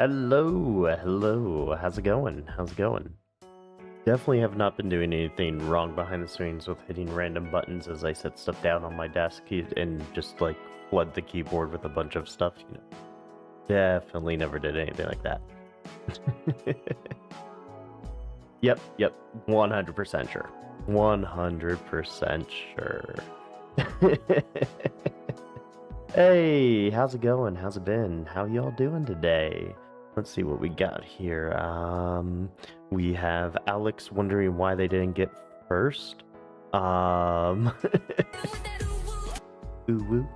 Hello. How's it going? Definitely have not been doing anything wrong behind the scenes with hitting random buttons as I set stuff down on my desk and just like flood the keyboard with a bunch of stuff, Definitely never did anything like that. Yep, 100% sure. 100% sure. Hey, how's it going? How's it been? How y'all doing today? Let's see what we got here. We have Alex wondering why they didn't get first. Ooh woo.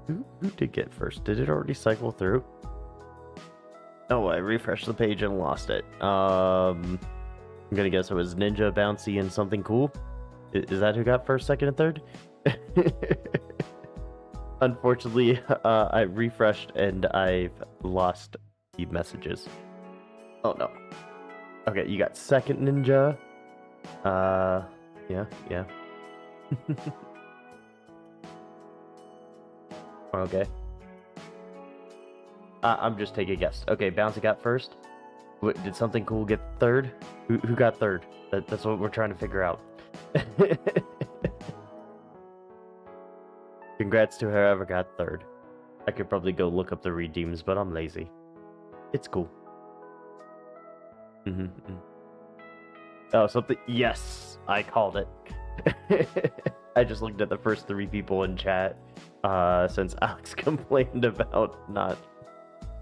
Who did get first? Did it already cycle through? Oh, I refreshed the page and lost it. I'm gonna guess it was Ninja, Bouncy, and something cool. Is that who got first, second, and third? Unfortunately, I refreshed and I've lost the messages. Oh no. Okay, you got second Ninja. Yeah. Okay. I'm just taking a guess. Okay, Bouncy got first. Did something cool get third? Who got third? That's what we're trying to figure out. Congrats to whoever got third. I could probably go look up the redeems, but I'm lazy. It's cool. Oh, something. Yes, I called it. I just looked at the first 3 people in chat since Alex complained about not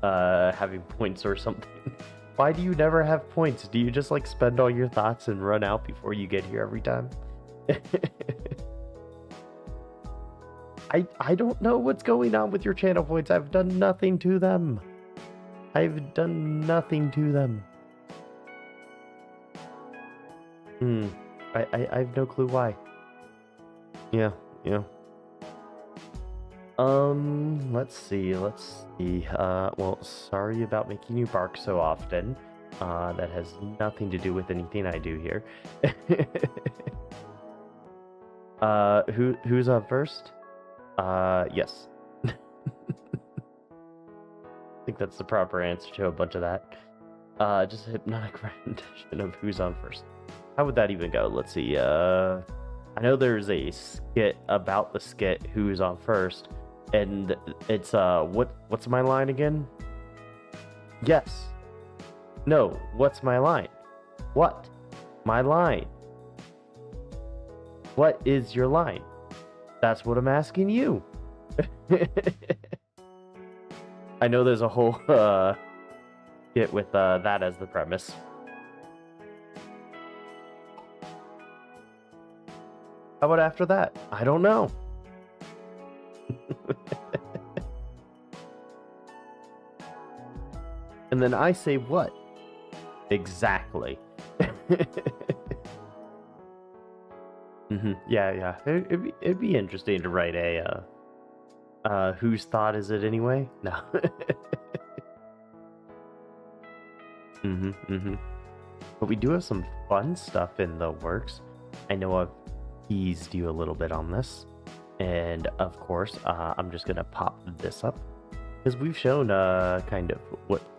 having points or something. Why do you never have points? Do you just like spend all your thoughts and run out before you get here every time? I don't know what's going on with your channel points. I've done nothing to them. I have no clue why. Yeah. Let's see. Well, sorry about making you bark so often. That has nothing to do with anything I do here. Who's up first? Yes. I think that's the proper answer to a bunch of that. Just a hypnotic rendition of who's on first. How would that even go? Let's see. I know there's a skit about the skit who's on first, and it's what's my line again? Yes. No, what's my line? What? My line. What is your line? That's what I'm asking you. I know there's a whole skit with that as the premise. How about after that? I don't know. And then I say what? Exactly. Yeah. It'd be interesting to write a whose thought is it anyway? No. But we do have some fun stuff in the works. I know I've teased you a little bit on this, and of course, I'm just gonna pop this up because we've shown kind of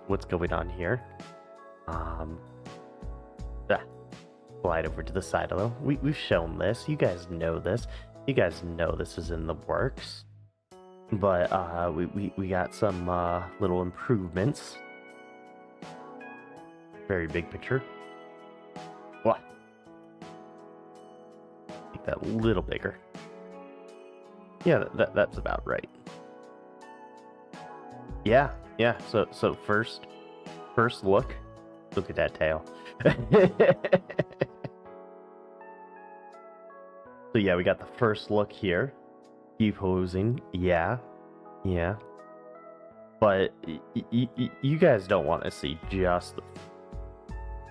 what's going on here. Slide over to the side a little. We've shown this. You guys know this. You guys know this is in the works. But we got some little improvements. Very big picture. What? Make that a little bigger. Yeah, that's about right. Yeah. So first look. Look at that tail. So yeah, we got the first look here. Keep posing. Yeah. But you guys don't want to see just the...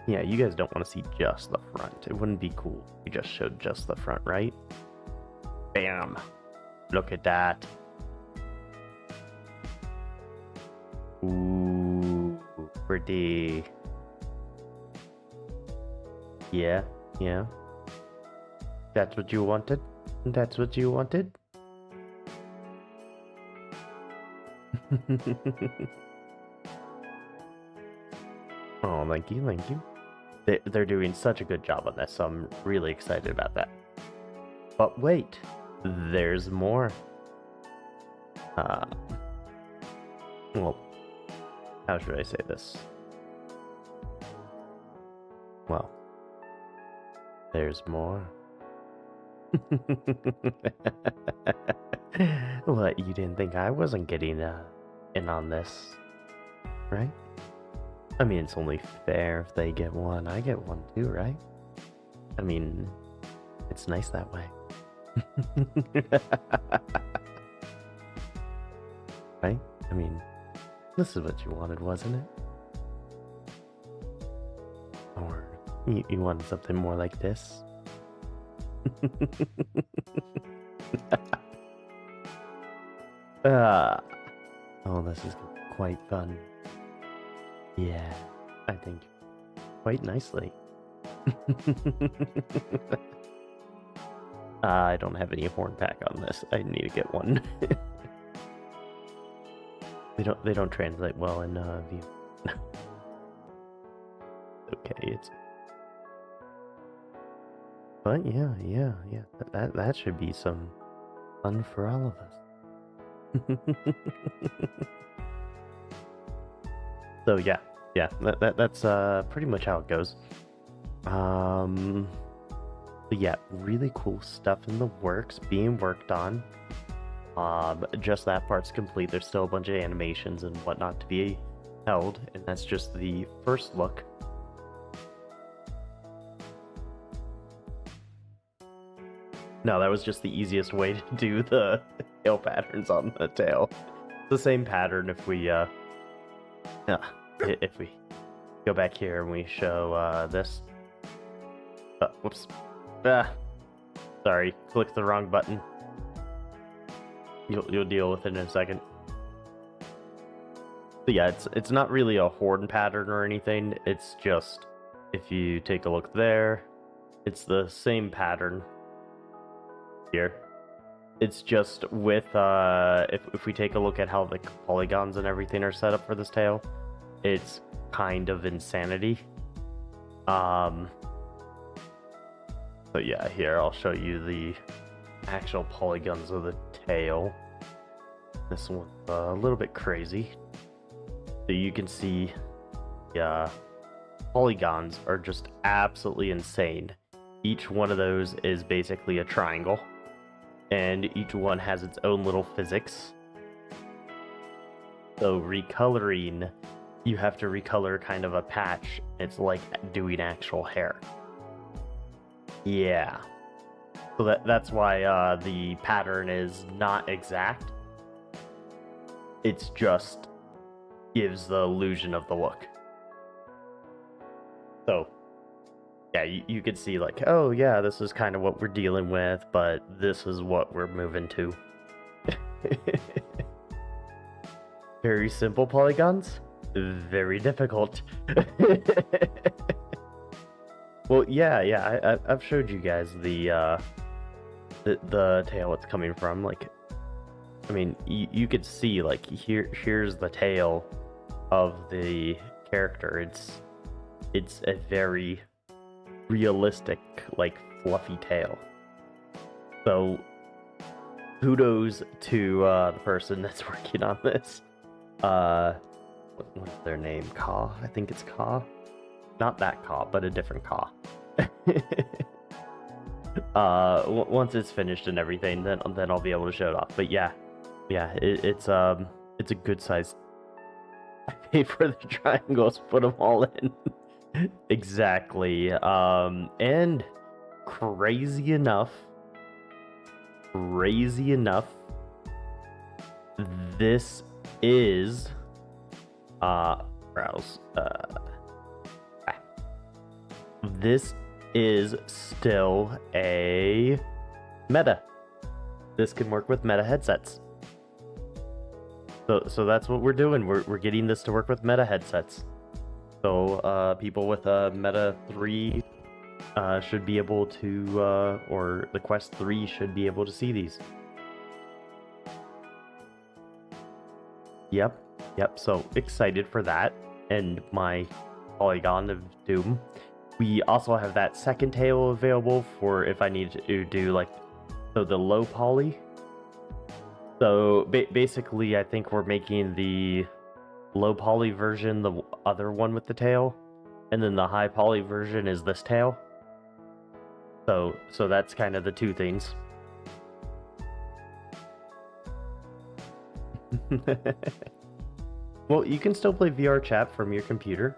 Yeah, you guys don't want to see just the front. It wouldn't be cool if we just showed just the front, right? Bam. Look at that. Ooh, pretty. Yeah. That's what you wanted? Oh, thank you, thank you. They're doing such a good job on this, so I'm really excited about that. But wait, there's more. Well, how should I say this? Well, there's more. What, you didn't think I wasn't getting in on this, right? I mean, it's only fair if they get one, I get one too, right? I mean, it's nice that way. Right? I mean, this is what you wanted, wasn't it? Or you wanted something more like this? Oh, this is quite fun. Yeah, I think quite nicely. I don't have any horn pack on this. I need to get one. They don't translate well in view. Okay, but yeah. That should be some fun for all of us. So yeah, that's pretty much how it goes. But yeah, really cool stuff in the works, being worked on. Just that part's complete. There's still a bunch of animations and whatnot to be held, and that's just the first look. No, that was just the easiest way to do the tail patterns on the tail. The same pattern if we go back here and we show this. Whoops. Sorry, clicked the wrong button. You'll deal with it in a second. But yeah, it's not really a horn pattern or anything. It's just, if you take a look there, it's the same pattern here. It's just with if we take a look at how the polygons and everything are set up for this tail, it's kind of insanity. So yeah, here I'll show you the actual polygons of the tail. This one's a little bit crazy. So you can see, yeah, polygons are just absolutely insane. Each one of those is basically a triangle, and each one has its own little physics. So recoloring, you have to recolor kind of a patch. It's like doing actual hair. Yeah. So that's why the pattern is not exact. It's just gives the illusion of the look. So yeah, you could see like, oh yeah, this is kind of what we're dealing with, but this is what we're moving to. Very simple polygons, very difficult. Well, yeah, I've showed you guys the tail it's coming from. Like, I mean, you could see like here's the tail of the character. It's a very realistic, like, fluffy tail. So kudos to the person that's working on this. What's their name? Ka? I think it's Ka. Not that Ka, but a different Ka. Once it's finished and everything, then I'll be able to show it off. But yeah, it's a good size. I paid for the triangles, put them all in. Exactly. And crazy enough, this is browse. This is still a meta. This can work with meta headsets. So that's what we're doing. We're getting this to work with meta headsets. So people with a Meta 3 should be able to, or the Quest 3 should be able to see these. Yep, so excited for that and my Polygon of Doom. We also have that second tail available for if I need to do like the low poly. So basically, I think we're making the low poly version the other one with the tail, and then the high poly version is this tail. So that's kind of the two things. Well, you can still play VR chat from your computer.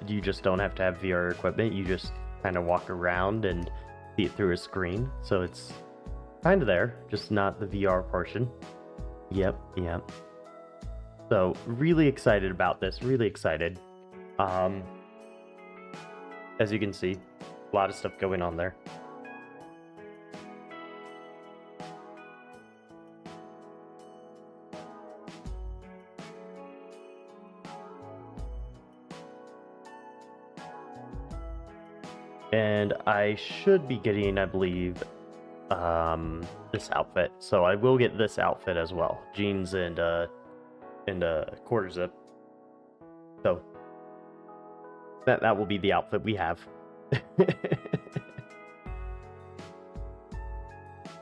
You just don't have to have VR equipment. You just kind of walk around and see it through a screen. So it's kind of there, just not the VR portion. Yep. So really excited about this. Really excited. As you can see, a lot of stuff going on there. And I should be getting, I believe, this outfit. So I will get this outfit as well. Jeans and quarter zip. So that will be the outfit we have.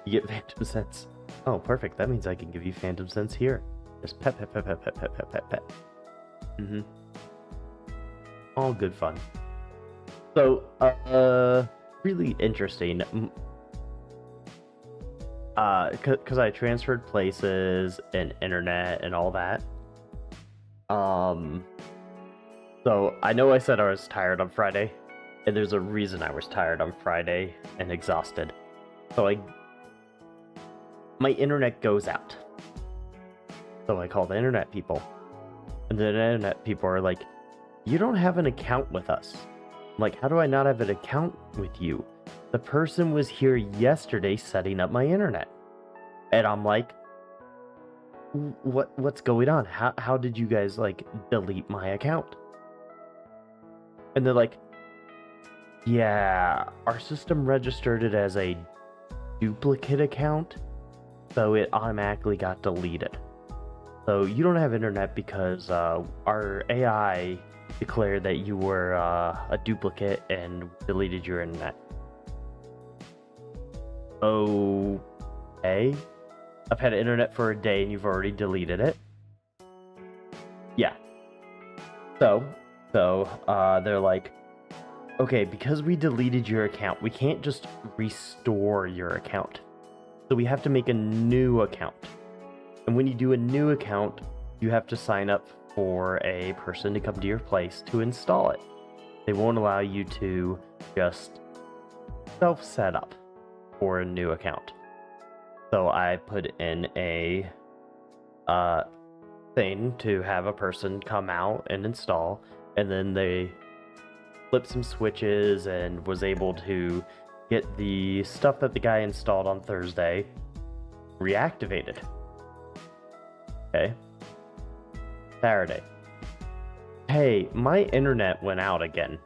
You get Phantom Sense. Oh, perfect. That means I can give you Phantom Sense here. Just pet. Mm-hmm. All good fun. So, really interesting. Because I transferred places and internet and all that. So I know I said I was tired on Friday, and there's a reason I was tired on Friday and exhausted. So my internet goes out. So I call the internet people, and the internet people are like, "You don't have an account with us." I'm like, how do I not have an account with you? The person was here yesterday setting up my internet. And I'm like, what's going on? How did you guys like delete my account? And they're like, yeah, our system registered it as a duplicate account, so it automatically got deleted. So you don't have internet because our AI declared that you were a duplicate and deleted your internet. Okay. I've had internet for a day and you've already deleted it. Yeah. So they're like, okay, because we deleted your account, we can't just restore your account. So we have to make a new account. And when you do a new account, you have to sign up for a person to come to your place to install it. They won't allow you to just self-set up for a new account. So I put in a thing to have a person come out and install, and then they flipped some switches and was able to get the stuff that the guy installed on Thursday reactivated. Okay. Saturday. Hey, my internet went out again.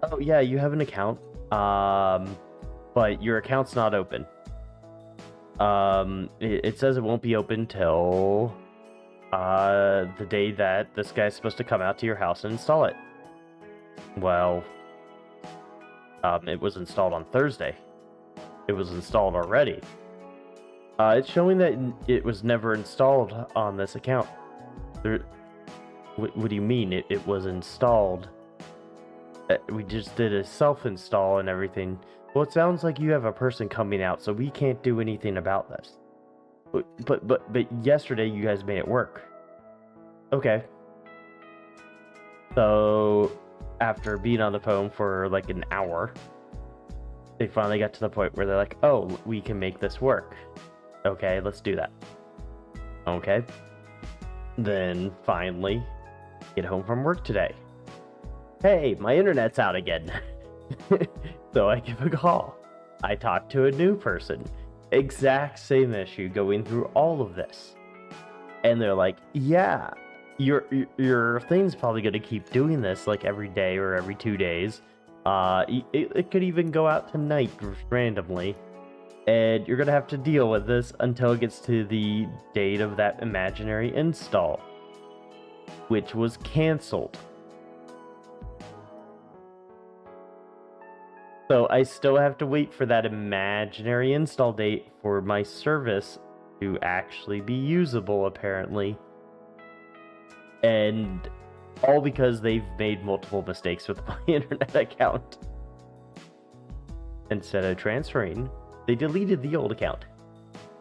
Oh yeah, you have an account. But your account's not open. It says it won't be open till the day that this guy's supposed to come out to your house and install it. Well, it was installed on Thursday. It was installed already. It's showing that it was never installed on this account. What do you mean? It was installed. We just did a self-install and everything. Well, it sounds like you have a person coming out, so we can't do anything about this. But yesterday you guys made it work. Okay. So after being on the phone for like an hour, they finally got to the point where they're like, oh, we can make this work. Okay, let's do that. Okay. Then finally get home from work today. Hey, my internet's out again. So I give a call. I talk to a new person. Exact same issue going through all of this. And they're like, yeah, your thing's probably going to keep doing this like every day or every 2 days. It could even go out tonight randomly. And you're gonna have to deal with this until it gets to the date of that imaginary install, which was canceled. So I still have to wait for that imaginary install date for my service to actually be usable, apparently. And all because they've made multiple mistakes with my internet account. Instead of transferring, they deleted the old account.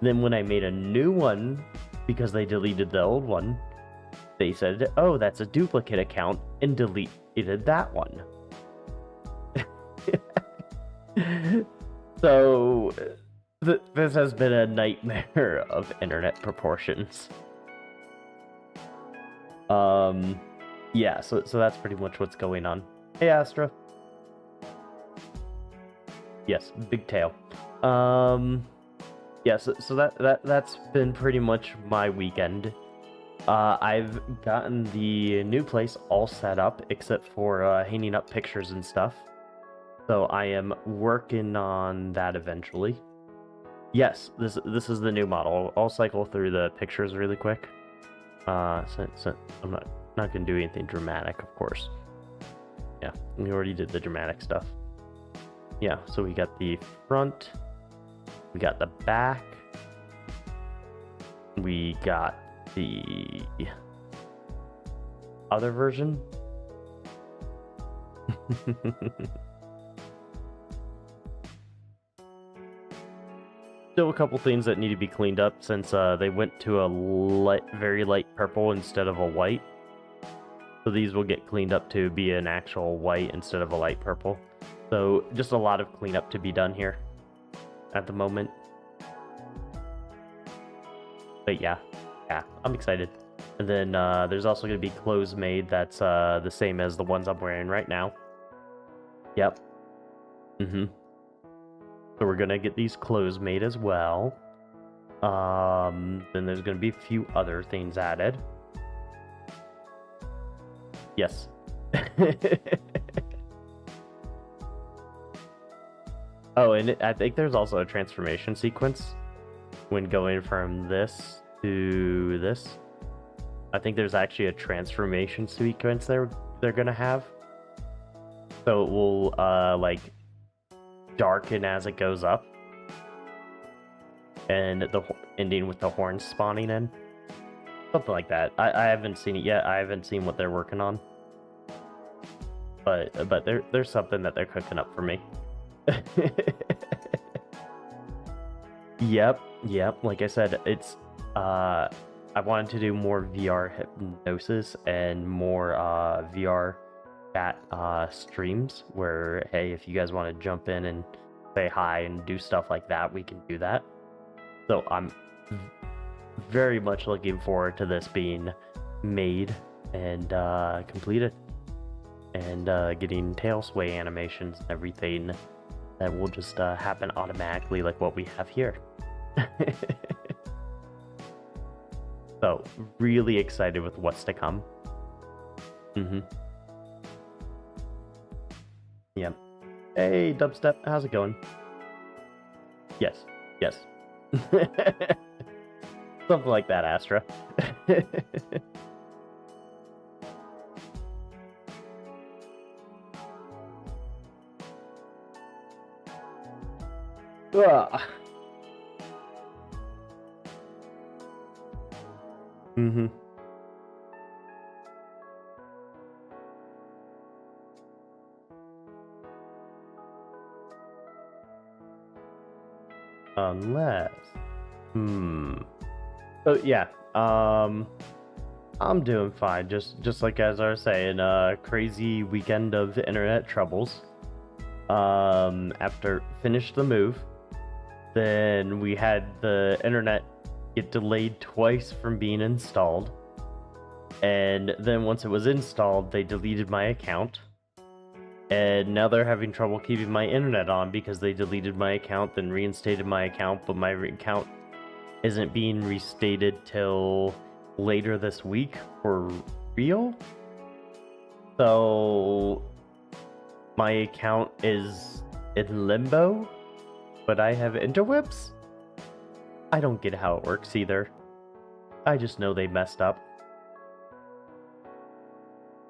Then when I made a new one, because they deleted the old one, they said, oh, that's a duplicate account, and deleted that one. So this has been a nightmare of internet proportions. Yeah, so that's pretty much what's going on. Hey, Astra. Yes, big tail. Yeah, so that's been pretty much my weekend. I've gotten the new place all set up except for hanging up pictures and stuff. So I am working on that eventually. Yes, this is the new model. I'll cycle through the pictures really quick. So I'm not gonna do anything dramatic, of course. Yeah, we already did the dramatic stuff. Yeah, so we got the front, we got the back, we got the other version. Still a couple things that need to be cleaned up since they went to a very light purple instead of a white. So these will get cleaned up to be an actual white instead of a light purple. So just a lot of cleanup to be done here at the moment. But yeah, I'm excited. And then there's also going to be clothes made that's the same as the ones I'm wearing right now. Yep. So we're gonna get these clothes made as well. Then there's gonna be a few other things added. Yes. Oh, and I think there's also a transformation sequence when going from this to this. I think there's actually a transformation sequence they're gonna have. So it will like darken as it goes up, and the ending with the horns spawning in, something like that. I haven't seen it yet. I haven't seen what they're working on, but there's something that they're cooking up for me. Yep. Like I said, it's I wanted to do more VR hypnosis and more VR chat streams where, hey, if you guys want to jump in and say hi and do stuff like that, we can do that. So I'm very much looking forward to this being made and completed, and getting tail sway animations and everything that will just happen automatically like what we have here. So really excited with what's to come. Yep. Hey, Dubstep, how's it going? Yes. Something like that, Astra. Unless... So yeah, I'm doing fine. Just like as I was saying, crazy weekend of internet troubles. After finished the move, then we had the internet get delayed twice from being installed, and then once it was installed, they deleted my account. And now they're having trouble keeping my internet on because they deleted my account, then reinstated my account, but my account isn't being restated till later this week for real. So my account is in limbo but I have interwebs? I don't get how it works either. I just know they messed up.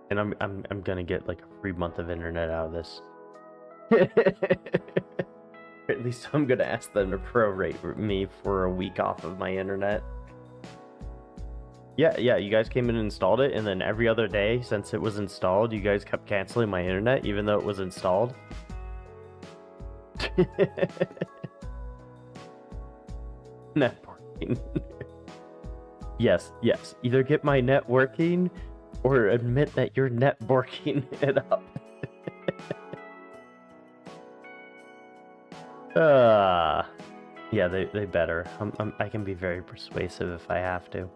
And I'm gonna get like a free month of internet out of this. At least I'm gonna ask them to prorate me for a week off of my internet. Yeah, you guys came in and installed it, and then every other day since it was installed, you guys kept canceling my internet even though it was installed. Networking. Yes. Either get my net working or admit that you're networking it up. Yeah, they better. I can be very persuasive if I have to.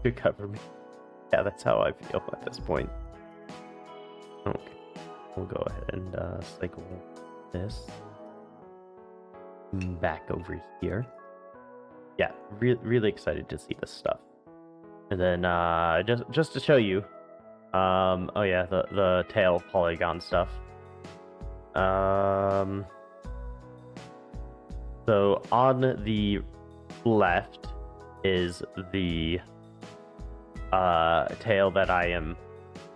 To cover me. Yeah, that's how I feel at this point. Okay, we'll go ahead and cycle this back over here. Yeah, really excited to see this stuff. And then just to show you, oh yeah, the tail polygon stuff. So on the left is the tail that I am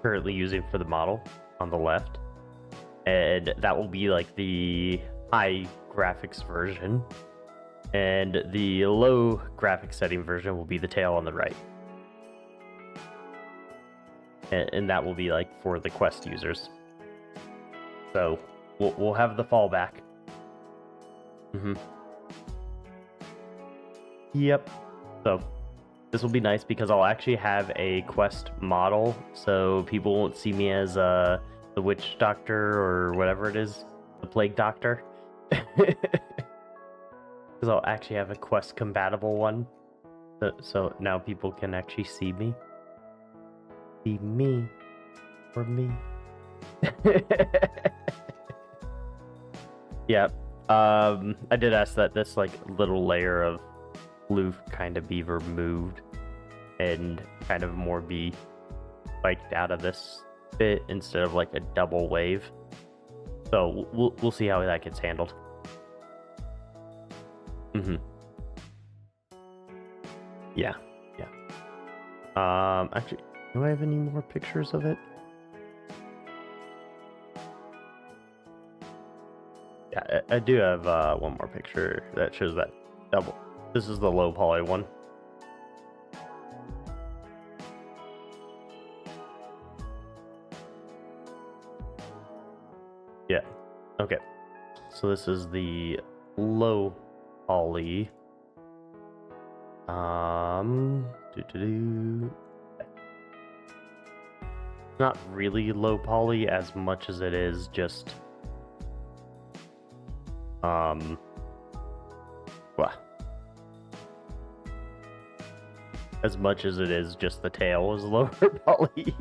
currently using for the model on the left, and that will be like the high graphics version, and the low graphics setting version will be the tail on the right, and that will be like for the Quest users. So we'll have the fallback. Yep. So this will be nice because I'll actually have a Quest model, so people won't see me as the witch doctor or whatever it is, the plague doctor. Because I'll actually have a Quest compatible one, so now people can actually see me. See me or me. Yeah. I did ask that this like little layer of blue kind of be removed and kind of more be spiked out of this bit instead of like a double wave. So we'll see how that gets handled. Yeah. Actually, do I have any more pictures of it? Yeah, I do have one more picture that shows that double. This is the low poly one. Yeah. Okay. So this is the low poly. Not really low poly as much as it is just well, as much as it is just the tail is lower poly.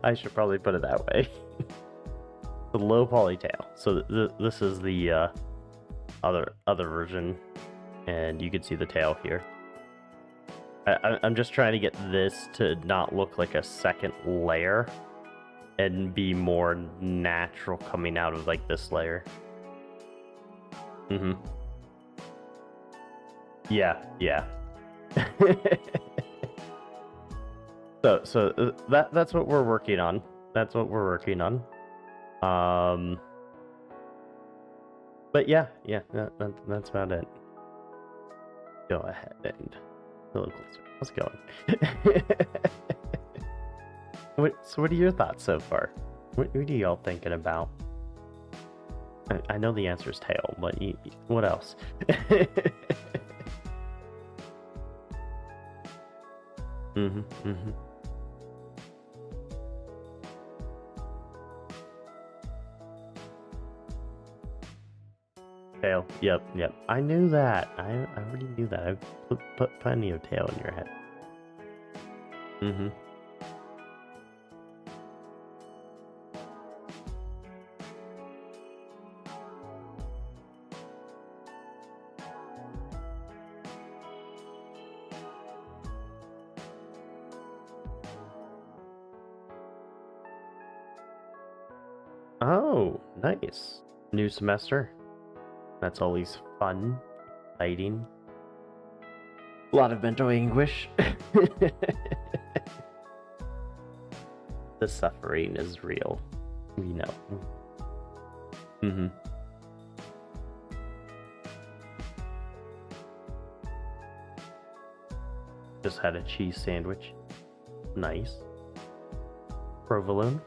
I should probably put it that way. The low poly tail. So this is the other version, and you can see the tail here. I'm just trying to get this to not look like a second layer and be more natural coming out of like this layer. Yeah. So that's what we're working on. But yeah, that's about it. Go ahead and a little closer. How's it going? So what are your thoughts so far? What are y'all thinking about? I know the answer is tail, but what else? Tail. Yep. I knew that. I already knew that. I put plenty of tail in your head. Oh, nice. New semester. That's always fun, exciting. A lot of mental anguish. The suffering is real. We know. Just had a cheese sandwich. Nice. Provolone.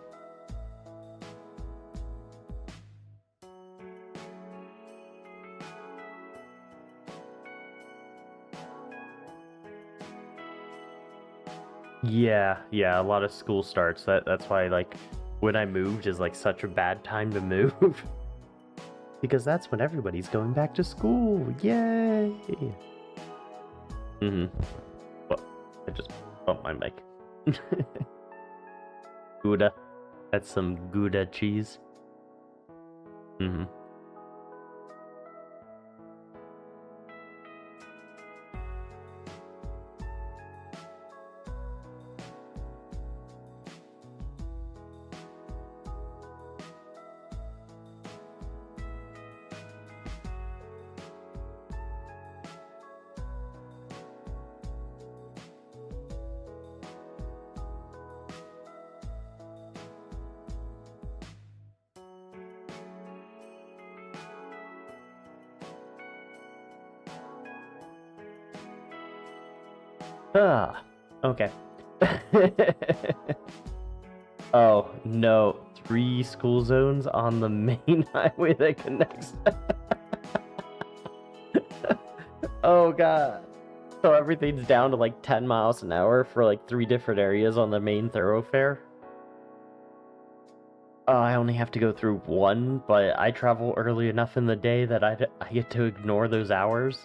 Yeah, a lot of school starts. That's why, like, when I moved is like such a bad time to move. Because that's when everybody's going back to school. Yay! Well, I just bumped my mic. Gouda. That's some Gouda cheese. Okay. Oh, no. 3 school zones on the main highway that connects. Oh, God. So everything's down to like 10 miles an hour for like 3 different areas on the main thoroughfare. I only have to go through one, but I travel early enough in the day that I get to ignore those hours.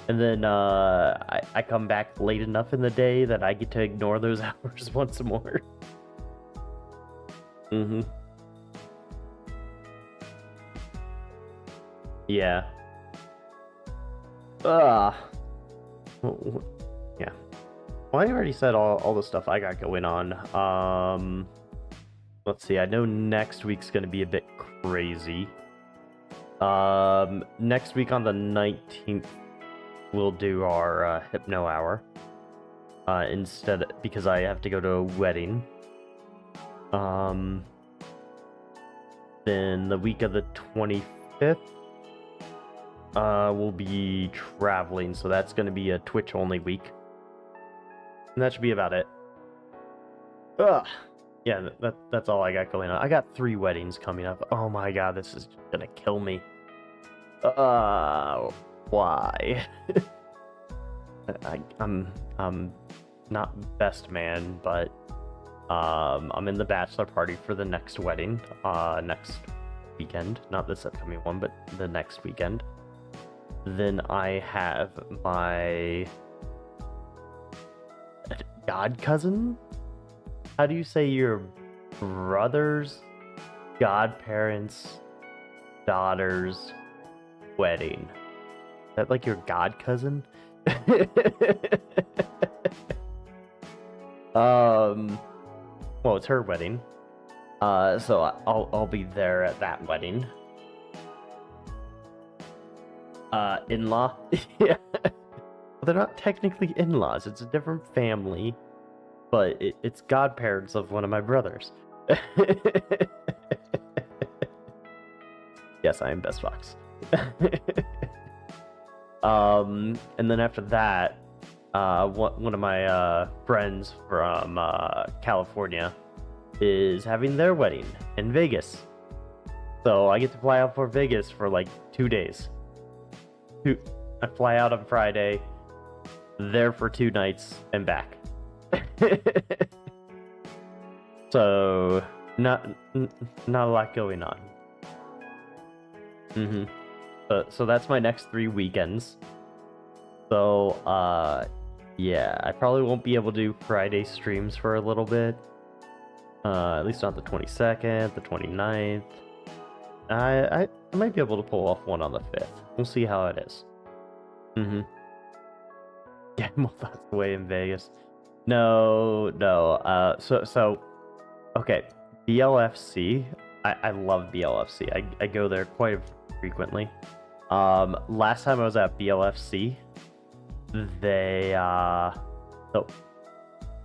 And then I come back late enough in the day that I get to ignore those hours once more. Yeah. Yeah. Well, I already said all the stuff I got going on. Let's see. I know next week's gonna be a bit crazy. Next week on the 19th. We'll do our Hypno Hour instead, because I have to go to a wedding. Then the week of the 25th, we'll be traveling, so that's going to be a Twitch only week, and that should be about it. Yeah, that's all I got going on. I got 3 weddings coming up. Oh my god, this is gonna kill me. Why? I'm not best man, but I'm in the bachelor party for the next wedding, next weekend. Not this upcoming one, but the next weekend. Then I have my god cousin? How do you say your brother's godparents' daughter's wedding? Is that like your god cousin? Well, it's her wedding. So I'll be there at that wedding. In-law? Yeah. They're not technically in-laws, it's a different family, but it's godparents of one of my brothers. Yes, I am Best Fox. And then after that, one of my friends from California is having their wedding in Vegas. So I get to fly out for Vegas for like 2 days. I fly out on Friday, there for 2 nights, and back. So not a lot going on. So that's my next 3 weekends. So yeah, I probably won't be able to do Friday streams for a little bit. At least not the 22nd, the 29th. I might be able to pull off one on the 5th. We'll see how it is. Yeah, well, that's the way in Vegas. No. So okay, BLFC. I love BLFC. I go there quite frequently. Last time I was at BLFC, they so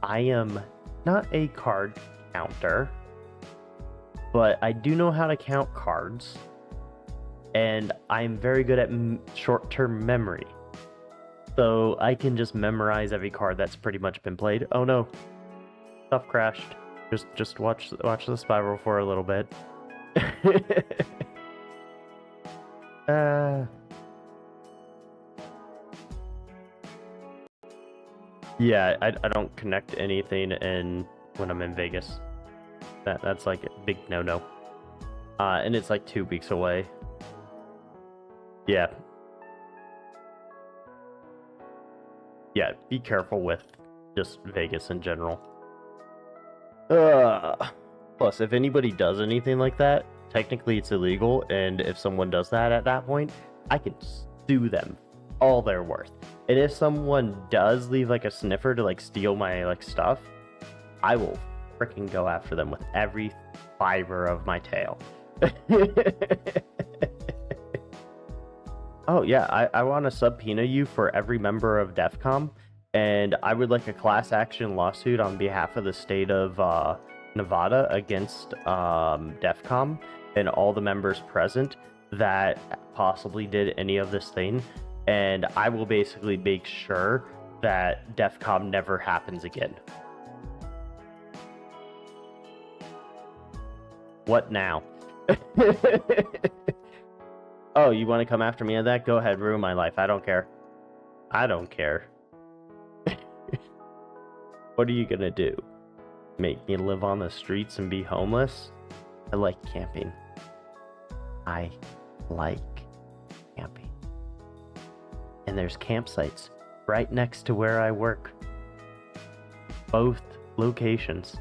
I am not a card counter, but I do know how to count cards, and I'm very good at short-term memory. So I can just memorize every card that's pretty much been played. Oh no, stuff crashed. Just watch the spiral for a little bit. Yeah, I don't connect anything when I'm in Vegas. That's like a big no-no. And it's like 2 weeks away. Yeah. Yeah, be careful with just Vegas in general. Plus, if anybody does anything like that, technically it's illegal, and if someone does that at that point, I can sue them all they're worth. And if someone does leave like a sniffer to like steal my like stuff, I will freaking go after them with every fiber of my tail. Oh yeah, I want to subpoena you for every member of DEFCON, and I would like a class action lawsuit on behalf of the state of Nevada against DEFCON and all the members present that possibly did any of this thing, and I will basically make sure that DEFCON never happens again. What now? Oh, you want to come after me on that? Go ahead, ruin my life. I don't care. I don't care. What are you gonna do? Make me live on the streets and be homeless? I like camping. I like camping. And there's campsites right next to where I work. Both locations.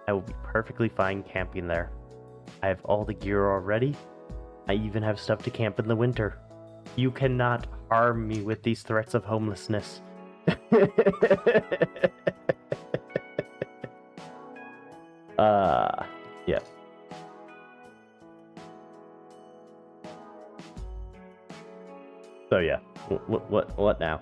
I will be perfectly fine camping there. I have all the gear already. I even have stuff to camp in the winter. You cannot harm me with these threats of homelessness. Yeah. So yeah, what now?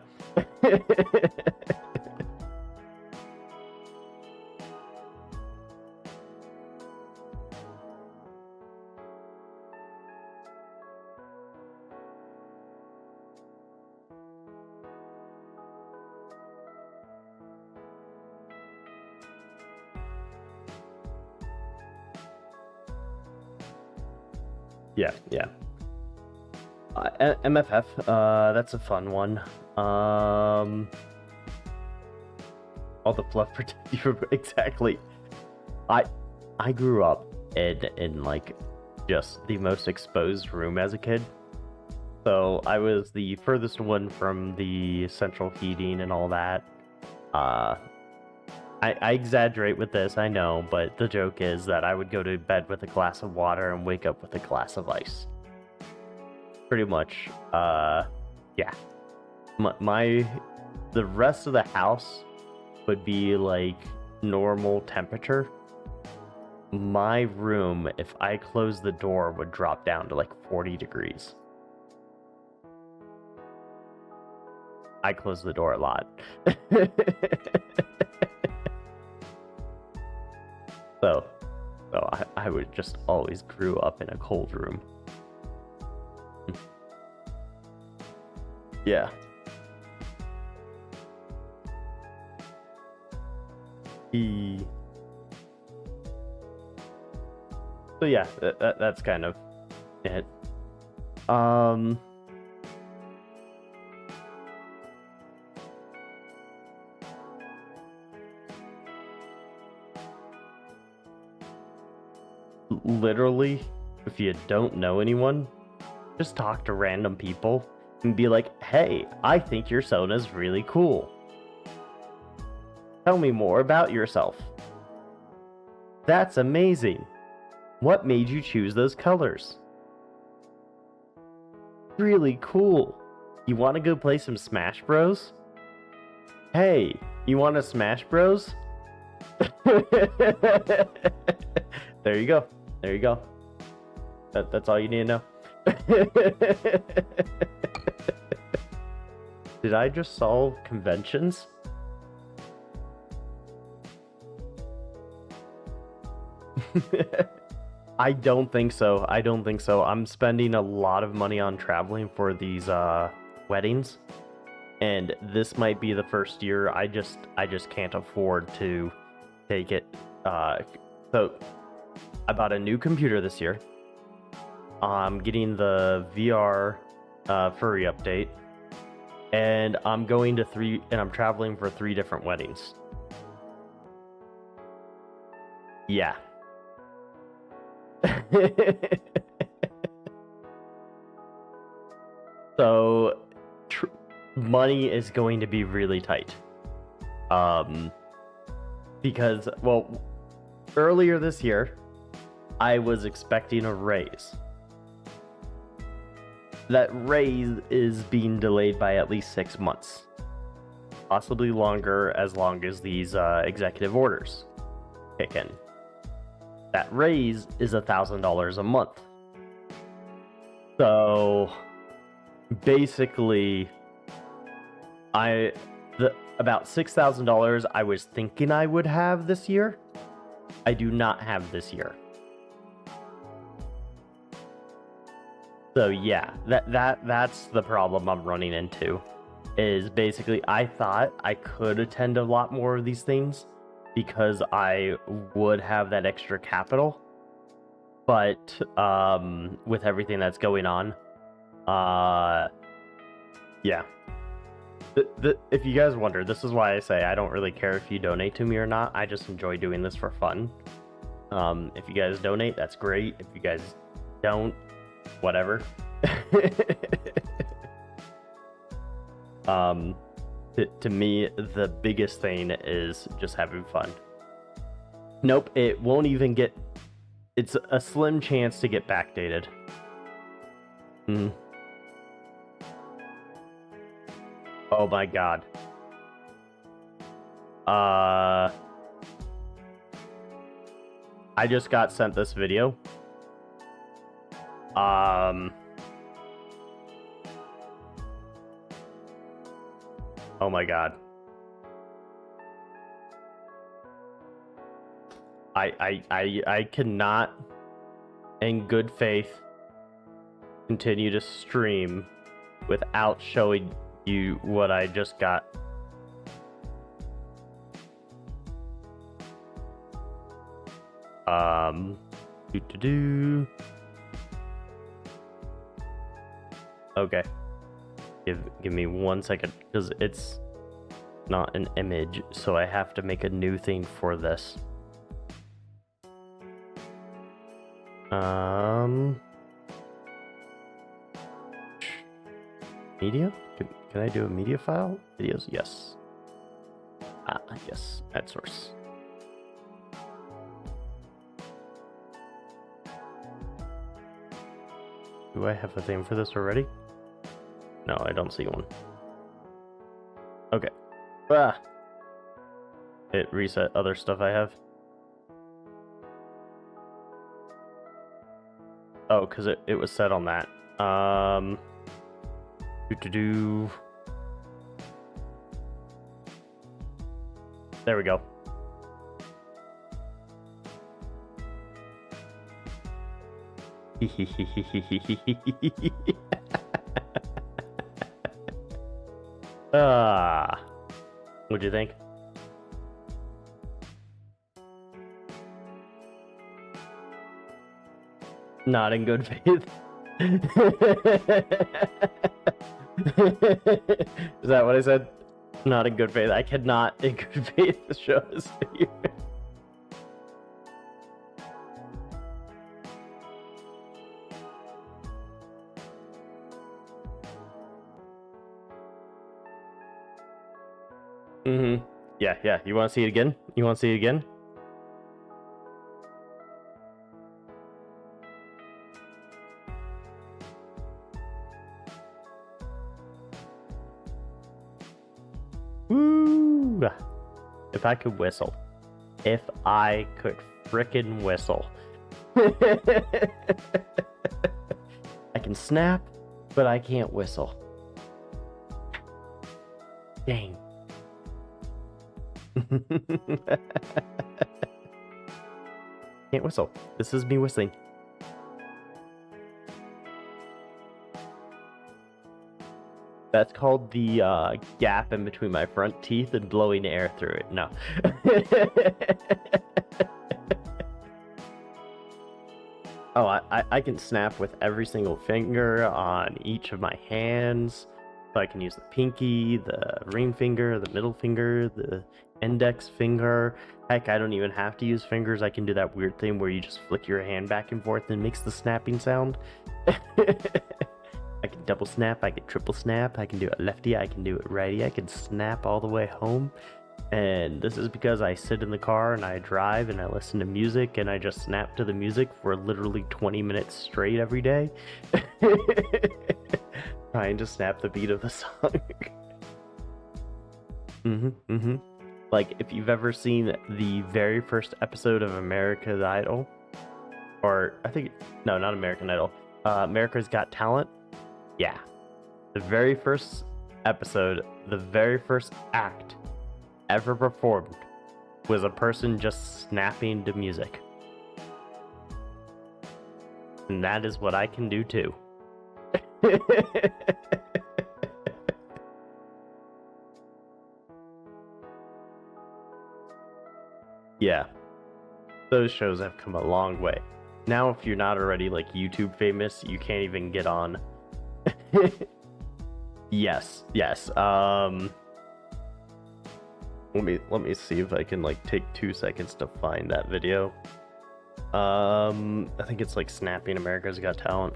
Yeah. MFF, that's a fun one. All the fluff protect you from exactly. I grew up in like just the most exposed room as a kid. So I was the furthest one from the central heating and all that. I exaggerate with this, I know, but the joke is that I would go to bed with a glass of water and wake up with a glass of ice. Pretty much, yeah. The rest of the house would be like normal temperature. My room, if I closed the door, would drop down to like 40 degrees. I close the door a lot. So I would just always grew up in a cold room. Yeah. So yeah, that's kind of it. Literally, if you don't know anyone, just talk to random people and be like, hey, I think your sona's really cool. Tell me more about yourself. That's amazing. What made you choose those colors? Really cool. You want to go play some Smash Bros? Hey, you want to Smash Bros? There you go. There you go. That's all you need to know. Did I just solve conventions? I don't think so. I don't think so. I'm spending a lot of money on traveling for these weddings, and this might be the first year I just can't afford to take it. So I bought a new computer this year. I'm getting the VR furry update, and I'm going to I'm traveling for 3 different weddings. Yeah. So money is going to be really tight. Because, well, earlier this year, I was expecting a raise. That raise is being delayed by at least 6 months. Possibly longer, as long as these executive orders kick in. That raise is $1,000 a month. So basically, about $6,000 I was thinking I would have this year, I do not have this year. So yeah, that's the problem I'm running into. Is basically I thought I could attend a lot more of these things because I would have that extra capital, but with everything that's going on, yeah. If you guys wonder, this is why I say I don't really care if you donate to me or not. I just enjoy doing this for fun. If you guys donate, that's great. If you guys don't, whatever. To me, the biggest thing is just having fun. Nope, it won't even get... It's a slim chance to get backdated. Oh my god. I just got sent this video. Oh my god. I cannot, in good faith, continue to stream without showing you what I just got. Okay. Give me 1 second, because it's not an image, so I have to make a new thing for this. Media? Can I do a media file? Videos? Yes. Yes. Add source. Do I have a thing for this already? No, I don't see one. Okay. It reset other stuff I have. Oh, because it was set on that. There we go. What'd you think? Not in good faith. Is that what I said? Not in good faith. I cannot in good faith show this to you. Yeah. You want to see it again? You want to see it again? Woo! If I could whistle. If I could frickin' whistle. I can snap, but I can't whistle. Dang. Can't whistle. This is me whistling. That's called the gap in between my front teeth and blowing air through it. No. Oh, I can snap with every single finger on each of my hands. So I can use the pinky, the ring finger, the middle finger, the index finger. Heck, I don't even have to use fingers. I can do that weird thing where you just flick your hand back and forth and it makes the snapping sound. I can double snap, I can triple snap, I can do it lefty, I can do it righty, I can snap all the way home. And this is because I sit in the car and I drive and I listen to music and I just snap to the music for literally 20 minutes straight every day. Trying to snap the beat of the song. Like, if you've ever seen the very first episode of America's Idol, or I think, no, not American Idol, America's Got Talent. Yeah. The very first episode, the very first act ever performed was a person just snapping to music. And that is what I can do too. Yeah. Those shows have come a long way. Now if you're not already like YouTube famous, you can't even get on. Yes. Let me see if I can like take 2 seconds to find that video. I think it's like Snapping America's Got Talent.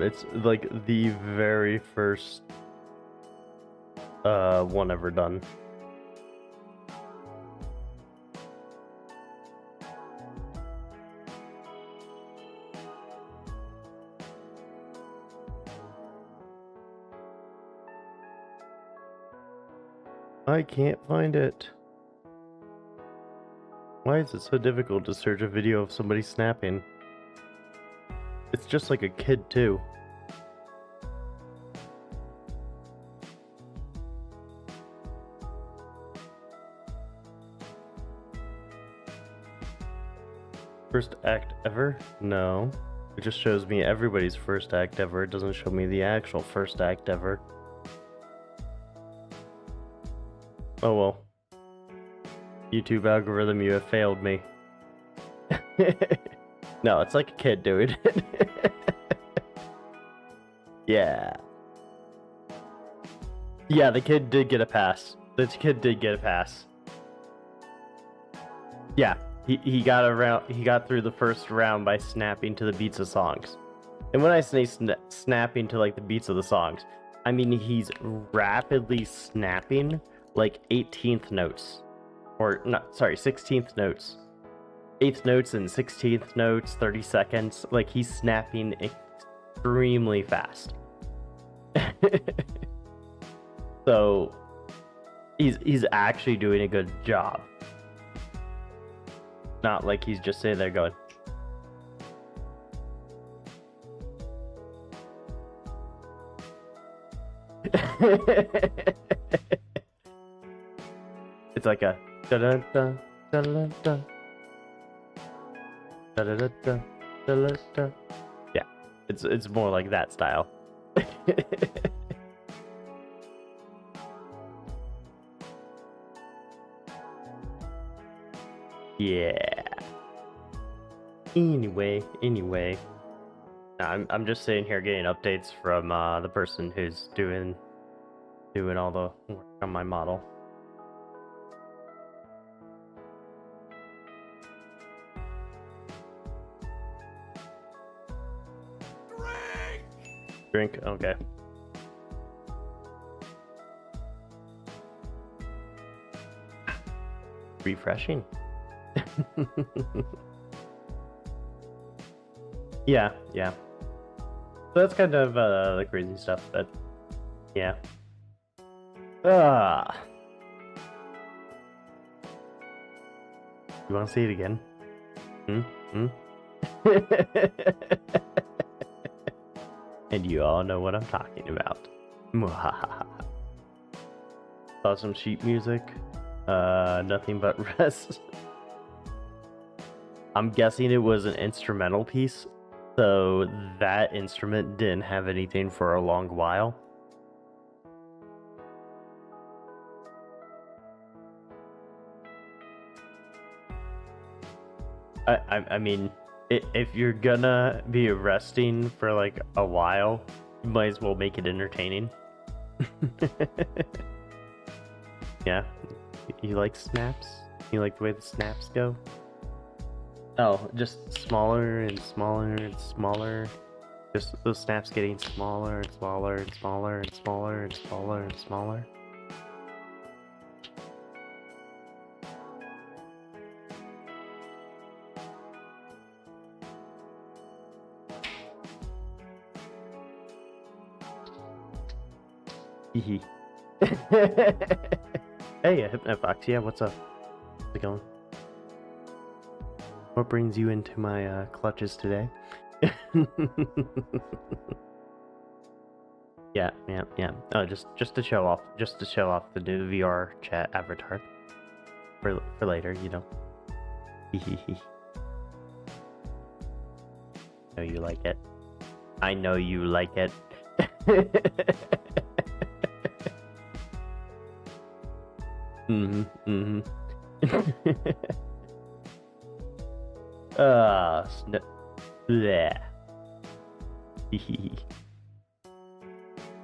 It's like the very first one ever done. I can't find it. Why is it so difficult to search a video of somebody snapping? It's just like a kid too. First act ever? No. It just shows me everybody's first act ever. It doesn't show me the actual first act ever. Oh well. YouTube algorithm, you have failed me. No, it's like a kid doing it. Yeah. Yeah, the kid did get a pass. The kid did get a pass. Yeah, he got through the first round by snapping to the beats of songs. And when I say snapping to like the beats of the songs, I mean he's rapidly snapping like 18th notes. Or not, sorry, 16th notes. 8th notes and 16th notes, 30 seconds. Like he's snapping extremely fast. So he's actually doing a good job. Not like he's just sitting there going. It's like a da-da-da, da-da-da, da-da-da, da-da-da. Yeah, it's more like that style. Yeah. Anyway. I'm just sitting here getting updates from the person who's doing all the work on my model. Drink? Okay. Refreshing. Yeah. So that's kind of the crazy stuff, but yeah. Ah. You want to see it again? And you all know what I'm talking about. Saw some sheet music. Nothing but rest. I'm guessing it was an instrumental piece, so that instrument didn't have anything for a long while. I mean, if you're gonna be resting for like a while, you might as well make it entertaining. Yeah, you like snaps? You like the way the snaps go? Oh, just smaller and smaller and smaller. Just those snaps getting smaller and smaller and smaller and smaller and smaller and smaller. Hee Hey, Hypno Fox, yeah, what's up? How's it going? What brings you into my clutches today? Yeah. Oh, just to show off the new VR chat avatar for later, you know. I know you like it. I know you like it. Bleh.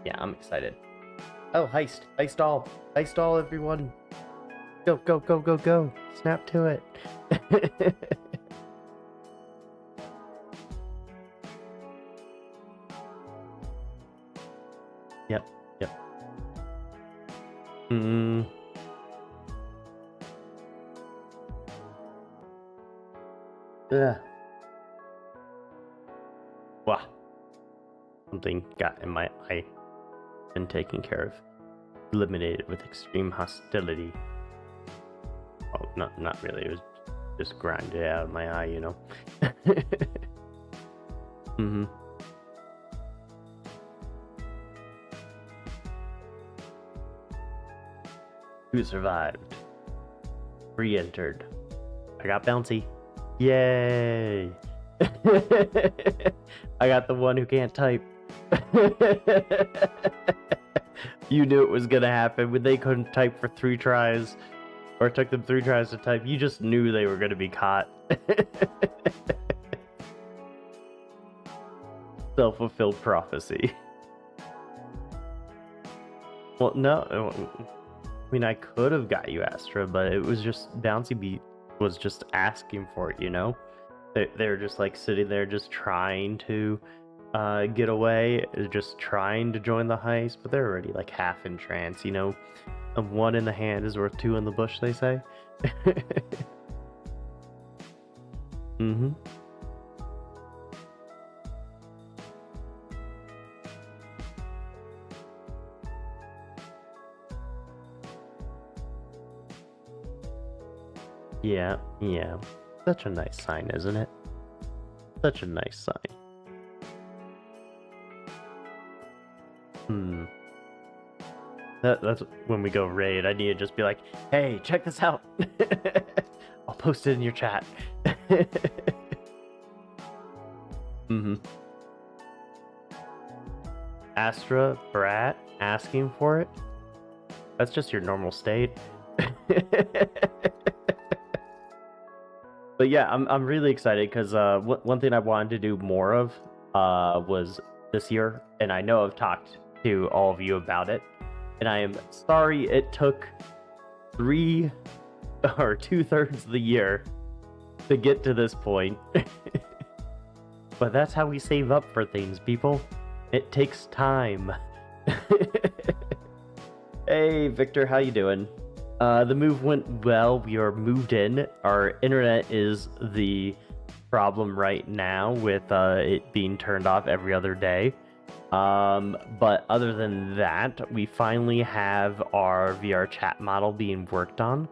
Yeah, I'm excited. Oh, heist all, everyone! Go! Snap to it! Yep. Ugh. Wow. Something got in my eye. Been taken care of. Eliminated with extreme hostility. Oh, not really. It was just grinded out of my eye, you know. Who survived? Re-entered. I got bouncy. Yay! I got the one who can't type. You knew it was gonna happen when they couldn't type for 3 tries, or it took them 3 tries to type. You just knew they were gonna be caught. Self-fulfilled prophecy. Well, no, I mean, I could have got you Astra, but it was just Bouncy Beat was just asking for it, you know? They're just like sitting there just trying to get away, just trying to join the heist, but they're already like half in trance, you know? And 1 in the hand is worth 2 in the bush, they say. Yeah. Such a nice sign, isn't it? Such a nice sign. That's when we go raid. I need to just be like, hey, check this out. I'll post it in your chat. Astra, Brat, asking for it? That's just your normal state. But yeah, I'm really excited because one thing I wanted to do more of was this year, and I know I've talked to all of you about it, and I am sorry it took 3 or 2/3 of the year to get to this point. But that's how we save up for things, people. It takes time. Hey, Victor, how you doing? The move went well. We are moved in. Our internet is the problem right now with it being turned off every other day. But other than that, we finally have our VR chat model being worked on.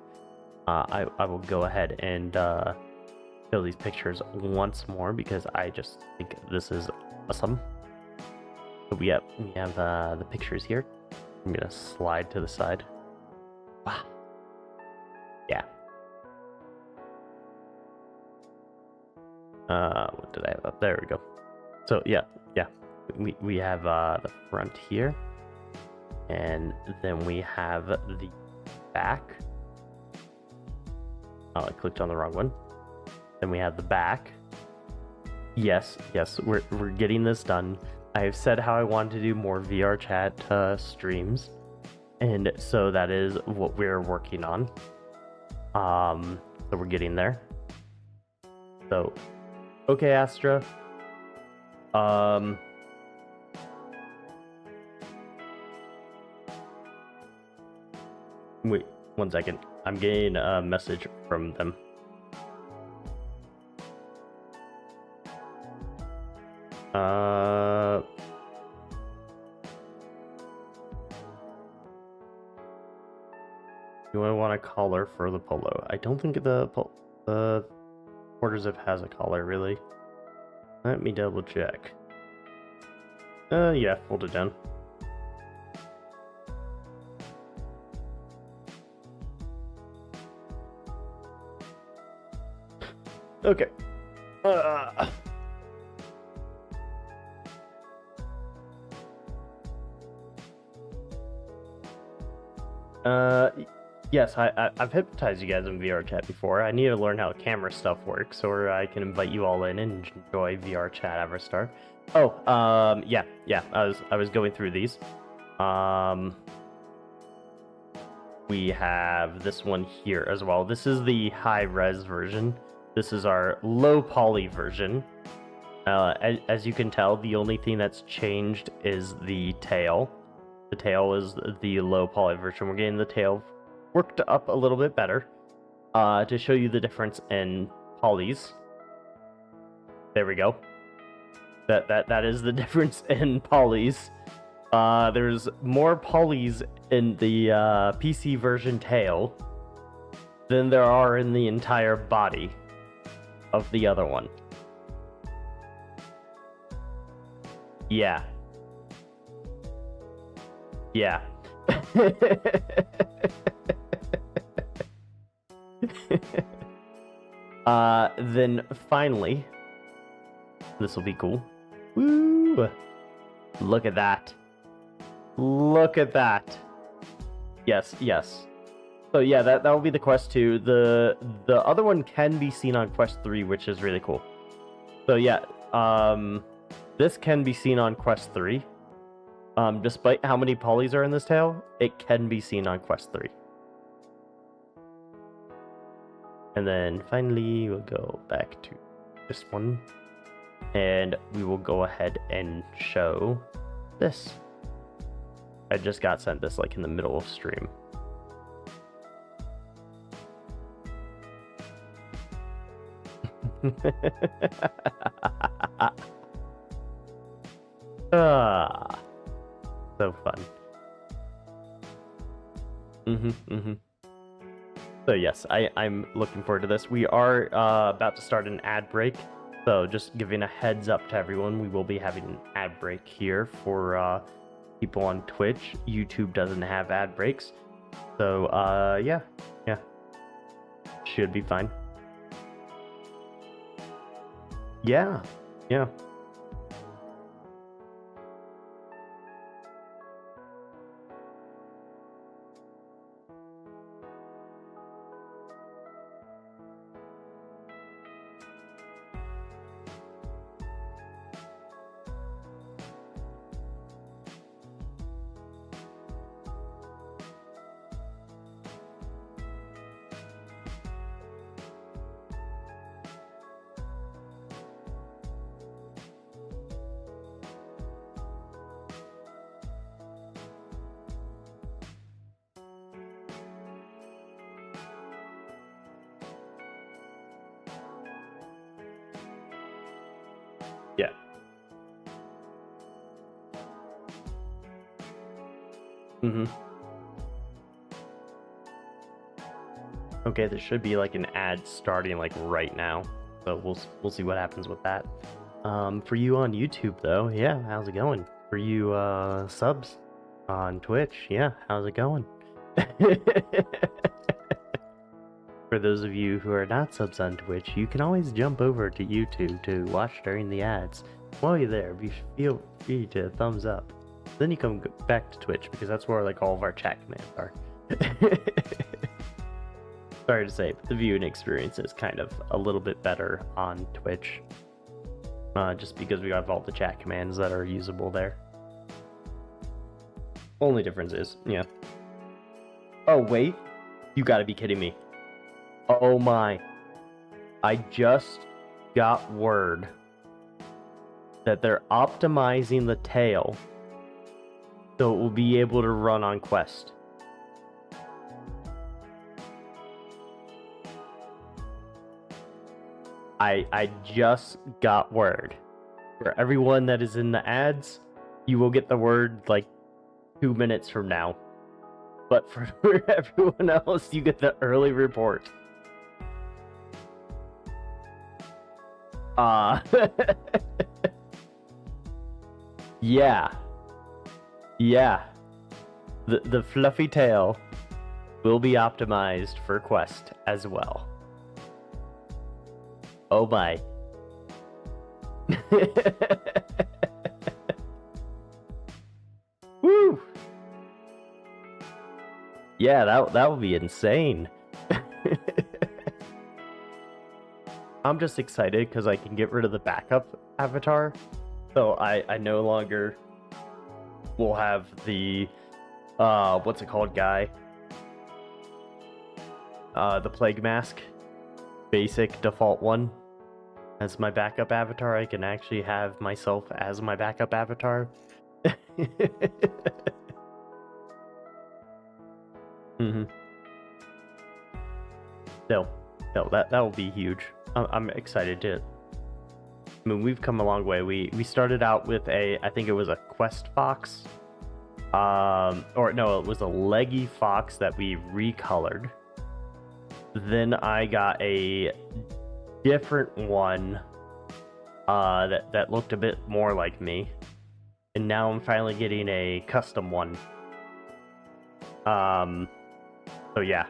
I will go ahead and show these pictures once more because I just think this is awesome. So we have the pictures here. I'm gonna slide to the side. Wow. Yeah. What did I have up? There we go. So yeah. We have the front here, and then we have the back. Oh, I clicked on the wrong one. Then we have the back. Yes, we're getting this done. I have said how I want to do more VR chat streams, and so that is what we're working on. So we're getting there. So, okay, Astra. Wait, 1 second. I'm getting a message from them. Do I want a collar for the polo? I don't think the quarter zip has a collar, really. Let me double check. Yeah, fold it down. Okay. Yes, I've hypnotized you guys in VR chat before. I need to learn how camera stuff works, or I can invite you all in and enjoy VR chat Everstar. Oh, yeah. I was going through these. We have this one here as well. This is the high-res version. This is our low-poly version. As you can tell, the only thing that's changed is the tail. The tail is the low-poly version. We're getting the tail worked up a little bit better to show you the difference in polys. There we go. That is the difference in polys. There's more polys in the PC version tail than there are in the entire body of the other one. Yeah. Then finally, this will be cool. Woo! Look at that. Look at that. Yes. So yeah, that will be the Quest 2. The other one can be seen on Quest 3, which is really cool. So yeah, this can be seen on Quest 3. Despite how many polys are in this tail, it can be seen on Quest 3. And then finally, we'll go back to this one. And we will go ahead and show this. I just got sent this like in the middle of stream. So fun. So yes, I'm looking forward to this. We are about to start an ad break. So just giving a heads up to everyone, we will be having an ad break here for people on Twitch. YouTube doesn't have ad breaks. So yeah. Should be fine. Yeah. Mm-hmm. Okay, there should be like an ad starting like right now, so we'll see what happens with that. For you on YouTube though, yeah, how's it going? For you subs on Twitch, yeah, how's it going? For those of you who are not subs on Twitch, you can always jump over to YouTube to watch during the ads. While you're there, feel free to thumbs up. Then you come back to Twitch because that's where like all of our chat commands are. Sorry to say, but the viewing experience is kind of a little bit better on Twitch. Just because we have all the chat commands that are usable there. Only difference is, yeah. Oh, wait. You gotta be kidding me. Oh my. I just got word that they're optimizing the tail so it will be able to run on Quest. I just got word. For everyone that is in the ads, you will get the word like 2 minutes from now. But for everyone else, you get the early report. Yeah. Yeah. The fluffy tail will be optimized for Quest as well. Oh my. Woo! Yeah, that would be insane. I'm just excited because I can get rid of the backup avatar. So I no longer will have the what's it called guy? The plague mask. Basic default one. As my backup avatar, I can actually have myself as my backup avatar. Mm-hmm. No, that will be huge. I'm excited to. I mean, we've come a long way. We started out with I think it was a Quest Fox, or no, it was a leggy fox that we recolored. Then I got a different one that looked a bit more like me, and now I'm finally getting a custom one. So yeah,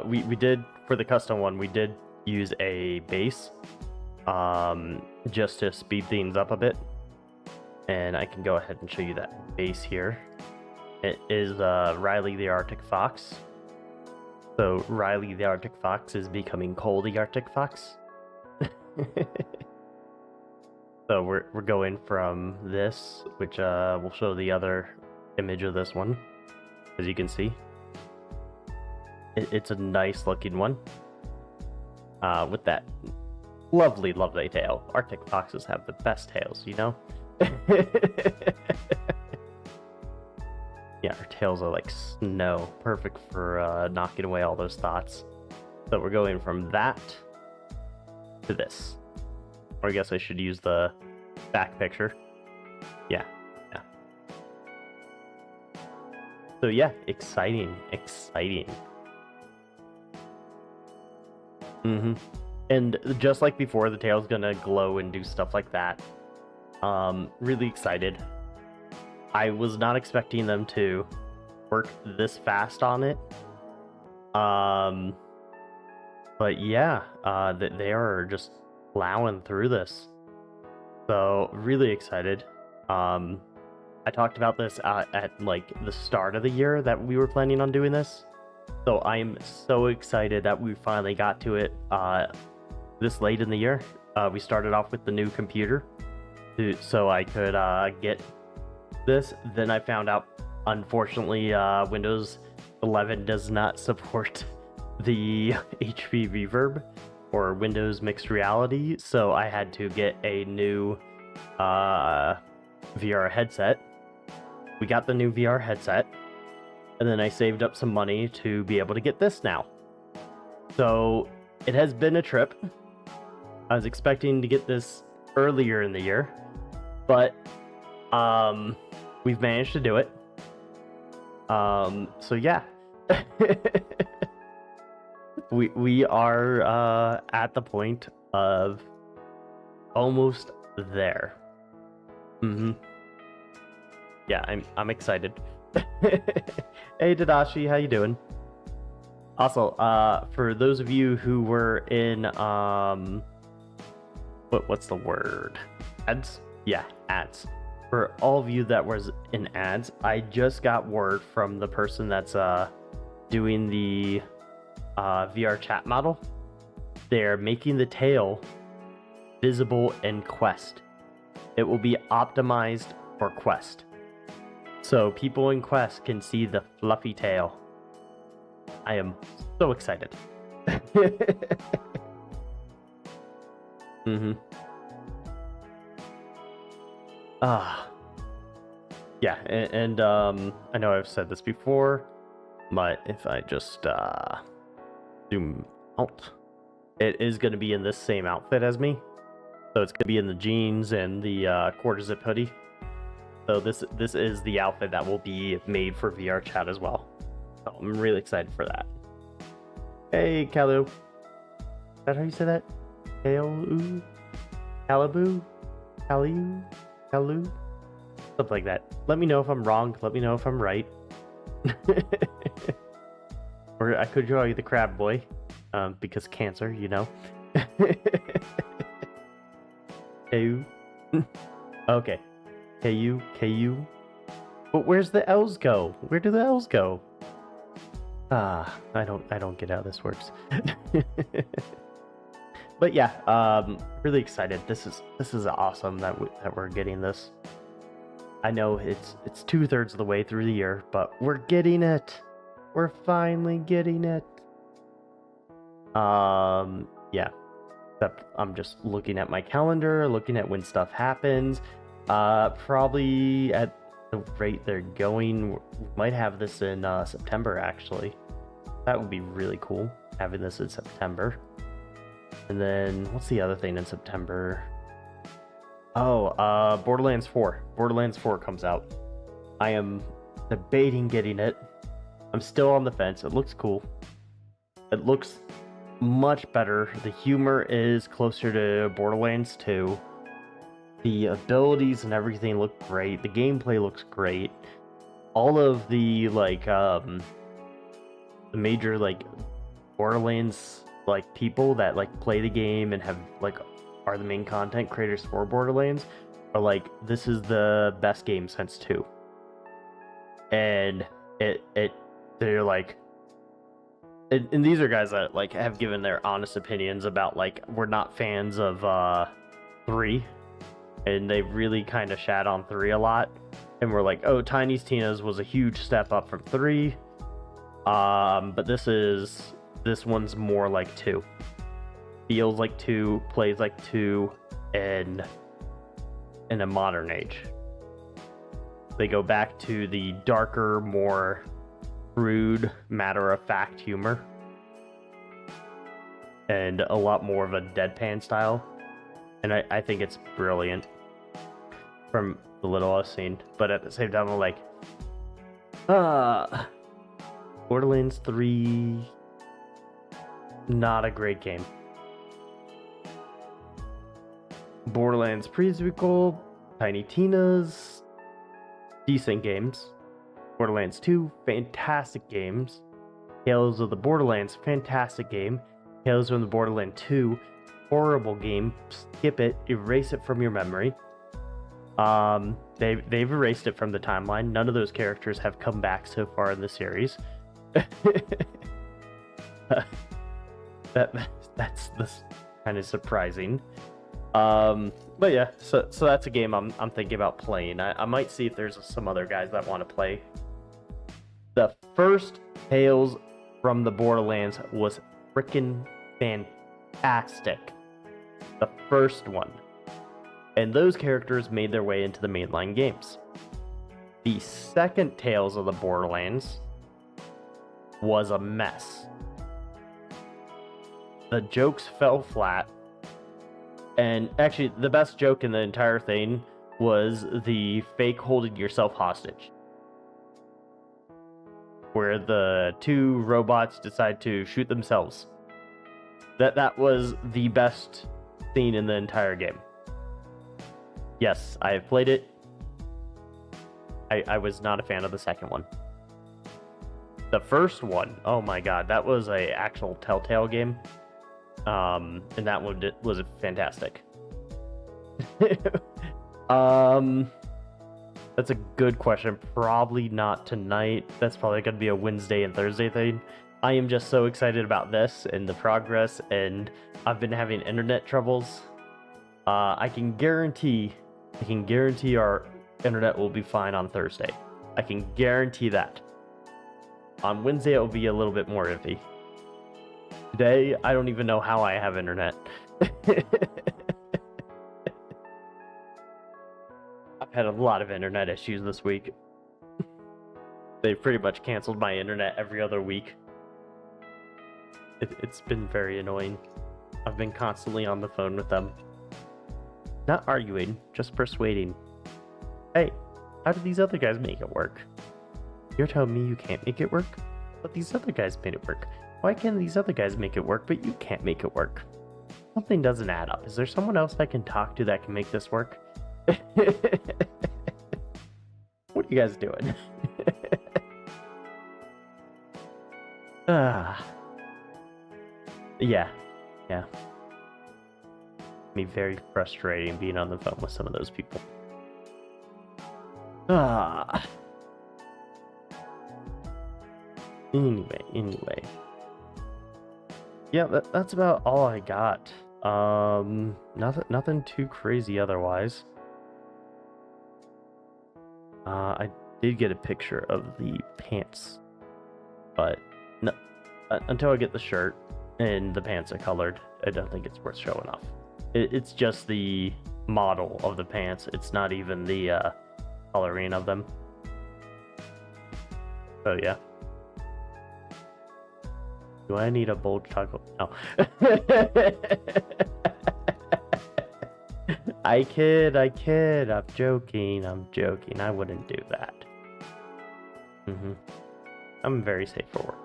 we did for the custom one. We did use a base, just to speed things up a bit, and I can go ahead and show you that base here. It is Riley the Arctic Fox. So Riley the Arctic Fox is becoming Cole the Arctic Fox. So we're going from this, which we'll show the other image of this one, as you can see. It's a nice looking one, with that lovely tail. Arctic foxes have the best tails, you know. Yeah, our tails are like snow, perfect for knocking away all those thoughts. So we're going from that to this. Or I guess I should use the back picture. Yeah. So yeah, exciting. And just like before, the tail's gonna glow and do stuff like that. Really excited. I was not expecting them to work this fast on it. But yeah, they are just plowing through this. So really excited. I talked about this at like the start of the year that we were planning on doing this. So I'm so excited that we finally got to it this late in the year. We started off with the new computer so I could get this. Then I found out, unfortunately, Windows 11 does not support the HP Reverb or Windows Mixed Reality, so I had to get a new VR headset. We got the new VR headset, and then I saved up some money to be able to get this now. So it has been a trip. I was expecting to get this earlier in the year, but we've managed to do it. So yeah. we are at the point of almost there. Yeah, I'm excited. Hey Tadashi, how you doing? Also, for those of you who were in what's the word? Ads? Yeah, ads. For all of you that was in ads, I just got word from the person that's doing the VR chat model. They're making the tail visible in Quest. It will be optimized for Quest. So people in Quest can see the fluffy tail. I am so excited. Yeah, and I know I've said this before, but if I just zoom out, it is going to be in this same outfit as me. So it's going to be in the jeans and the quarter zip hoodie. So this is the outfit that will be made for VR chat as well. So I'm really excited for that. Hey, Kalu. Is that how you say that? Kalu? Calibu? Kalu? Kalu? Something like that. Let me know if I'm wrong. Let me know if I'm right. Or I could call you the crab boy. Because cancer, you know. KU. Okay. KU. But where's the L's go? Where do the L's go? I don't get how this works. But yeah, really excited. This is awesome that we're getting this. I know it's 2/3 of the way through the year, but we're getting it. We're finally getting it. Yeah. Except I'm just looking at my calendar, looking at when stuff happens. Probably at the rate they're going, we might have this in September actually. That would be really cool, having this in September. And then what's the other thing in September? Oh, Borderlands 4. Borderlands 4 comes out. I am debating getting it. I'm still on the fence. It looks cool. It looks much better. The humor is closer to Borderlands 2. The abilities and everything look great. The gameplay looks great. All of the the major Borderlands people that play the game and have are the main content creators for Borderlands are this is the best game since 2. And they're and these are guys that have given their honest opinions about we're not fans of 3, and they really kind of shat on 3 a lot, and we're oh, Tiny Tina's was a huge step up from 3, but this one's more like 2. Feels like 2, plays like 2, and in a modern age. They go back to the darker, more crude, matter-of-fact humor, and a lot more of a deadpan style. And I think it's brilliant from the little I've seen. But at the same time, I'm Borderlands 3, not a great game. Borderlands prequel, Tiny Tina's, decent games. Borderlands 2, fantastic games. Tales of the Borderlands, fantastic game. Tales from the Borderlands 2, horrible game. Skip it, erase it from your memory. They've erased it from the timeline. None of those characters have come back so far in the series. That's kind of surprising. But yeah, so that's a game I'm thinking about playing. I might see if there's some other guys that want to play. The first Tales from the Borderlands was freaking fantastic. The first one. And those characters made their way into the mainline games. The second Tales of the Borderlands was a mess. The jokes fell flat. And actually, the best joke in the entire thing was the fake holding yourself hostage, where the two robots decide to shoot themselves. That was the best scene in the entire game. Yes, I have played it. I was not a fan of the second one. The first one, oh my god, that was a actual Telltale game. And that one was fantastic. That's a good question. Probably not tonight. That's probably going to be a Wednesday and Thursday thing. I am just so excited about this and the progress, and I've been having internet troubles. I can guarantee our internet will be fine on Thursday. I can guarantee that. On Wednesday, it will be a little bit more iffy. Today, I don't even know how I have internet. I've had a lot of internet issues this week. They've pretty much canceled my internet every other week. It's been very annoying. I've been constantly on the phone with them. Not arguing, just persuading. Hey, how did these other guys make it work? You're telling me you can't make it work? But these other guys made it work. Why can these other guys make it work, but you can't make it work? Something doesn't add up. Is there someone else I can talk to that can make this work? What are you guys doing? Yeah. Me very frustrating being on the phone with some of those people. Anyway. Yeah, that's about all I got. Nothing too crazy otherwise. I did get a picture of the pants, but no, until I get the shirt and the pants are colored, I don't think it's worth showing off. It's just the model of the pants. It's not even the coloring of them. So yeah. Do I need a bold chocolate? No. I kid. I'm joking. I wouldn't do that. I'm very safe for work.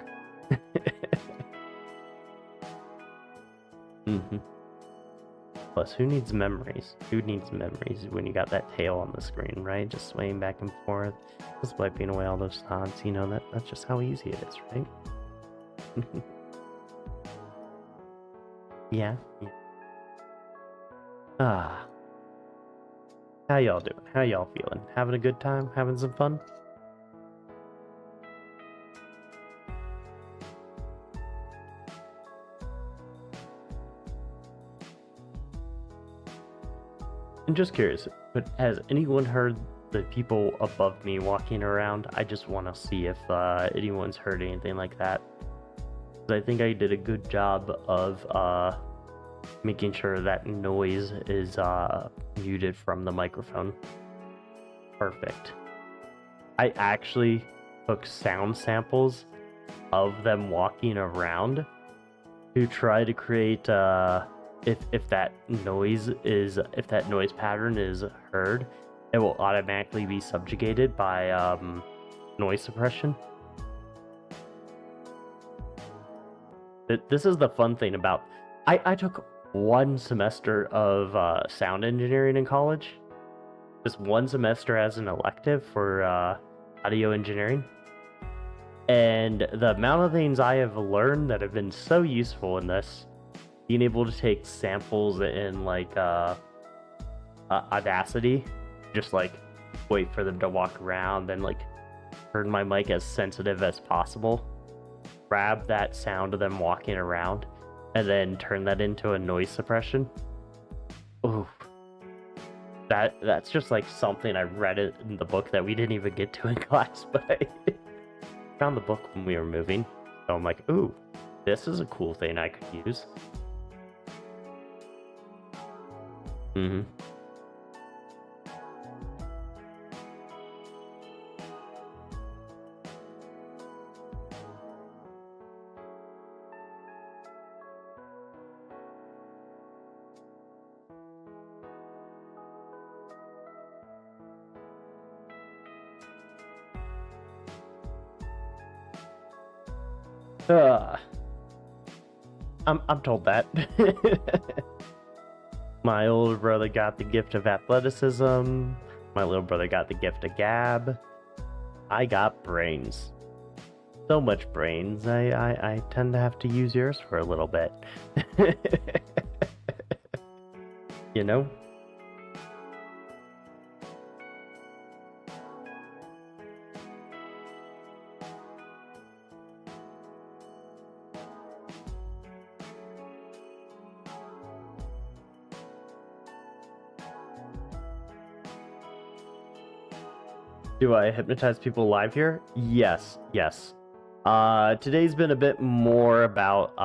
Plus, who needs memories? Who needs memories when you got that tail on the screen, right? Just swaying back and forth, just wiping away all those thoughts. You know, that's just how easy it is, right? Yeah. How y'all doing? How y'all feeling? Having a good time? Having some fun? I'm just curious, but has anyone heard the people above me walking around? I just want to see if anyone's heard anything like that. I think I did a good job of making sure that noise is muted from the microphone. Perfect. I actually took sound samples of them walking around to try to create if that noise pattern is heard, it will automatically be subjugated by noise suppression. This is the fun thing about I took one semester of sound engineering in college. Just one semester as an elective for audio engineering. And the amount of things I have learned that have been so useful in this, being able to take samples in like Audacity, just like wait for them to walk around, then like turn my mic as sensitive as possible, grab that sound of them walking around, and then turn that into a noise suppression. Ooh. That's just like something I read it in the book that we didn't even get to in class, but I found the book when we were moving. So I'm like, ooh, this is a cool thing I could use. Uh, I'm told that. My older brother got the gift of athleticism. My little brother got the gift of gab. I got brains. So much brains. I tend to have to use yours for a little bit. You know? Do I hypnotize people live here? Yes, yes. Today's been a bit more about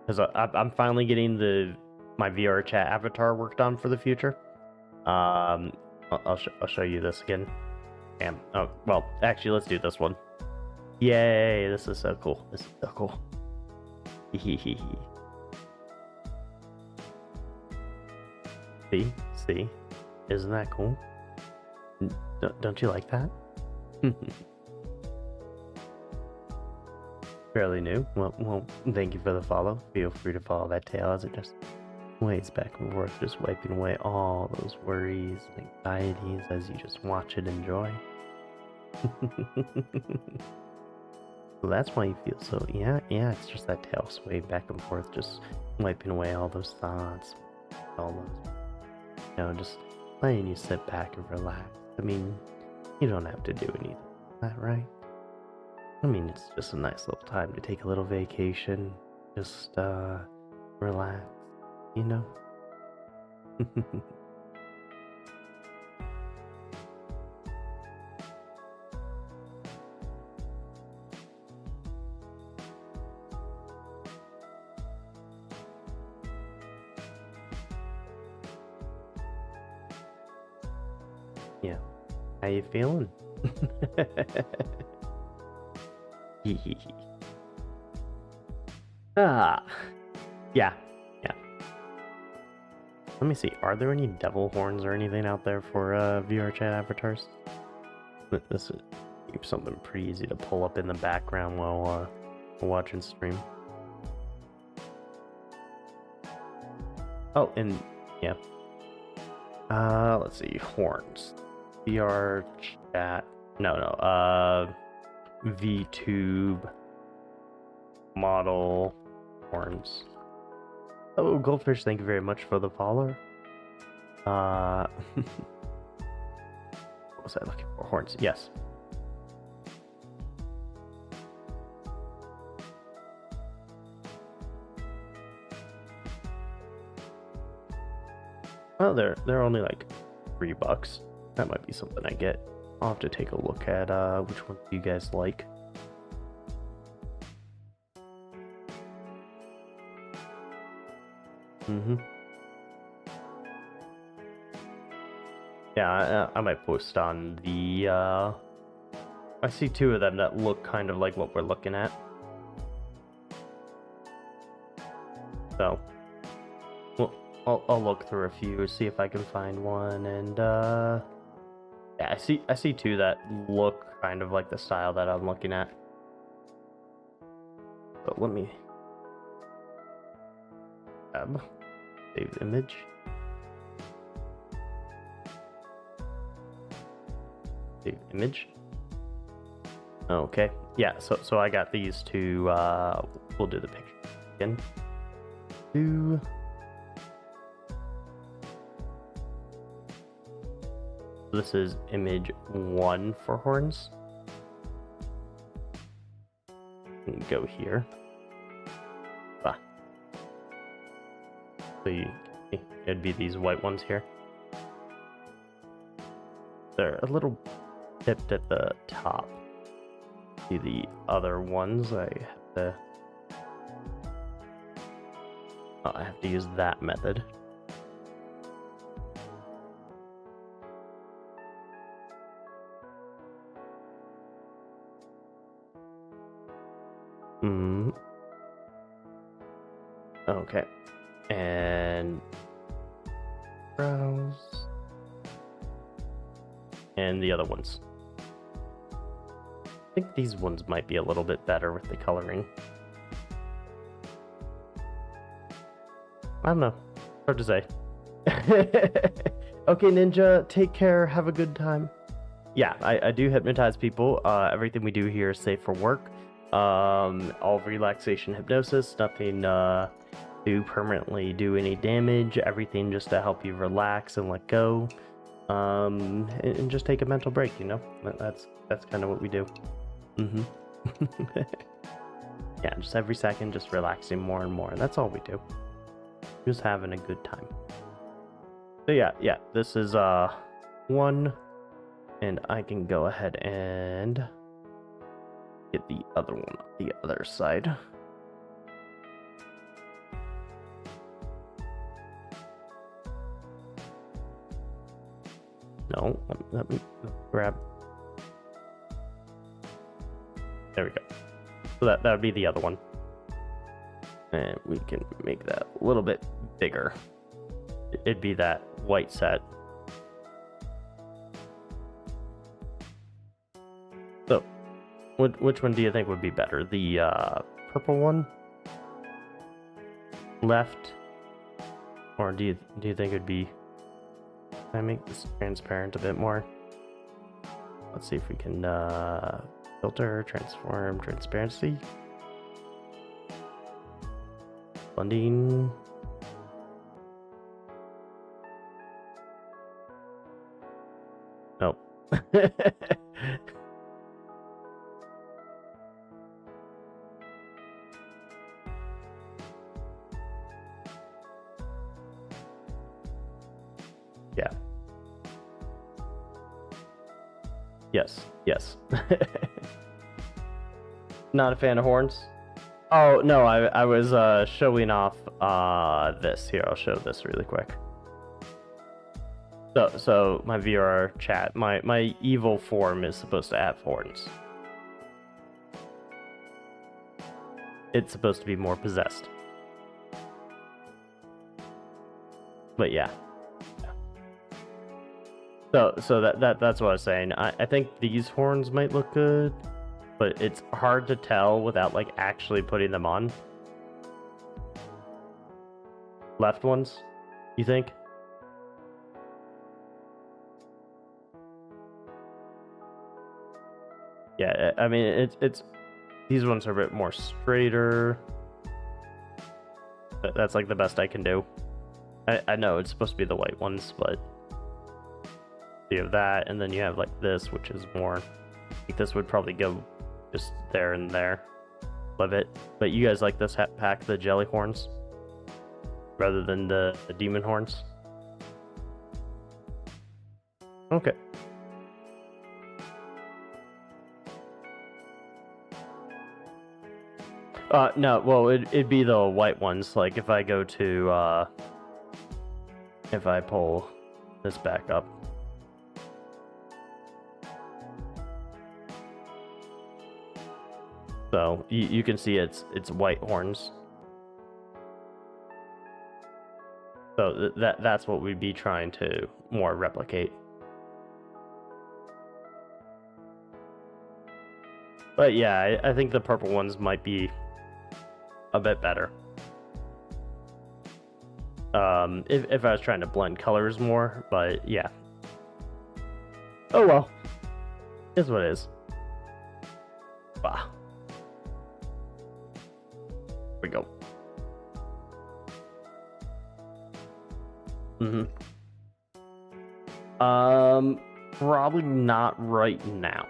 because I'm finally getting my VR chat avatar worked on for the future. I'll show you this again. Damn. Oh well, actually, let's do this one. Yay! This is so cool. This is so cool. See, isn't that cool? Don't you like that? Fairly new. Well, thank you for the follow. Feel free to follow that tail as it just waves back and forth, just wiping away all those worries and anxieties as you just watch it enjoy. So that's why you feel so, yeah, it's just that tail swaying back and forth, just wiping away all those thoughts, all those, just letting you sit back and relax. I mean, you don't have to do anything, is that right? I mean, it's just a nice little time to take a little vacation, just, relax, you know? Yeah. How you feeling? Yeah. Let me see. Are there any devil horns or anything out there for VR chat avatars? This is something pretty easy to pull up in the background while watching stream. Oh, and yeah. Let's see. Horns. VR chat. No. VTube model horns. Oh, Goldfish, thank you very much for the follow. What was I looking for? Horns, yes. Oh, they're only like $3. That might be something I get. I'll have to take a look at which one you guys like. Yeah, I might post on the I see two of them that look kind of like what we're looking at. So well, I'll look through a few, see if I can find one, and yeah, I see two that look kind of like the style that I'm looking at. But let me save image. Save image. Okay. Yeah, so I got these two. We'll do the picture again. This is image 1 for horns. And go here. So it'd be these white ones here. They're a little tipped at the top. See the other ones? I have to use that method. Okay. And browse. And the other ones. think these ones might be a little bit better with the coloring. I don't know. Hard to say. Okay, Ninja, take care. Have a good time. Yeah, I do hypnotize people. Everything we do here is safe for work. All relaxation hypnosis, nothing to permanently do any damage. Everything just to help you relax and let go. And just take a mental break, you know? That's kind of what we do. Yeah, just every second, just relaxing more and more. That's all we do. Just having a good time. So yeah, this is one, and I can go ahead and get the other one on the other side. No, let me grab. There we go. So that would be the other one. And we can make that a little bit bigger. It'd be that white set. So, which one do you think would be better? The purple one? Left? Or do you think it'd be... Can I make this transparent a bit more? Let's see if we can filter, transform, transparency. Blending. Nope. Yeah. Yes. Not a fan of horns? Oh, no, I was showing off this. Here, I'll show this really quick. So my VR chat, my evil form is supposed to have horns. It's supposed to be more possessed. But yeah. So that's what I was saying. I think these horns might look good, but it's hard to tell without like actually putting them on. Left ones, you think? Yeah, I mean it's these ones are a bit more straighter. That's like the best I can do. I know it's supposed to be the white ones, but you have that, and then you have like this, which is more. I think this would probably go just there and there. Love it. But you guys like this pack, the jelly horns, rather than the demon horns? Okay. No, well, it'd be the white ones. Like if I go to, if I pull this back up. So you can see it's white horns. So that's what we'd be trying to more replicate. But yeah, I think the purple ones might be a bit better. If I was trying to blend colors more, but yeah. Oh well. Is what it is. Wow. We go. Probably not right now.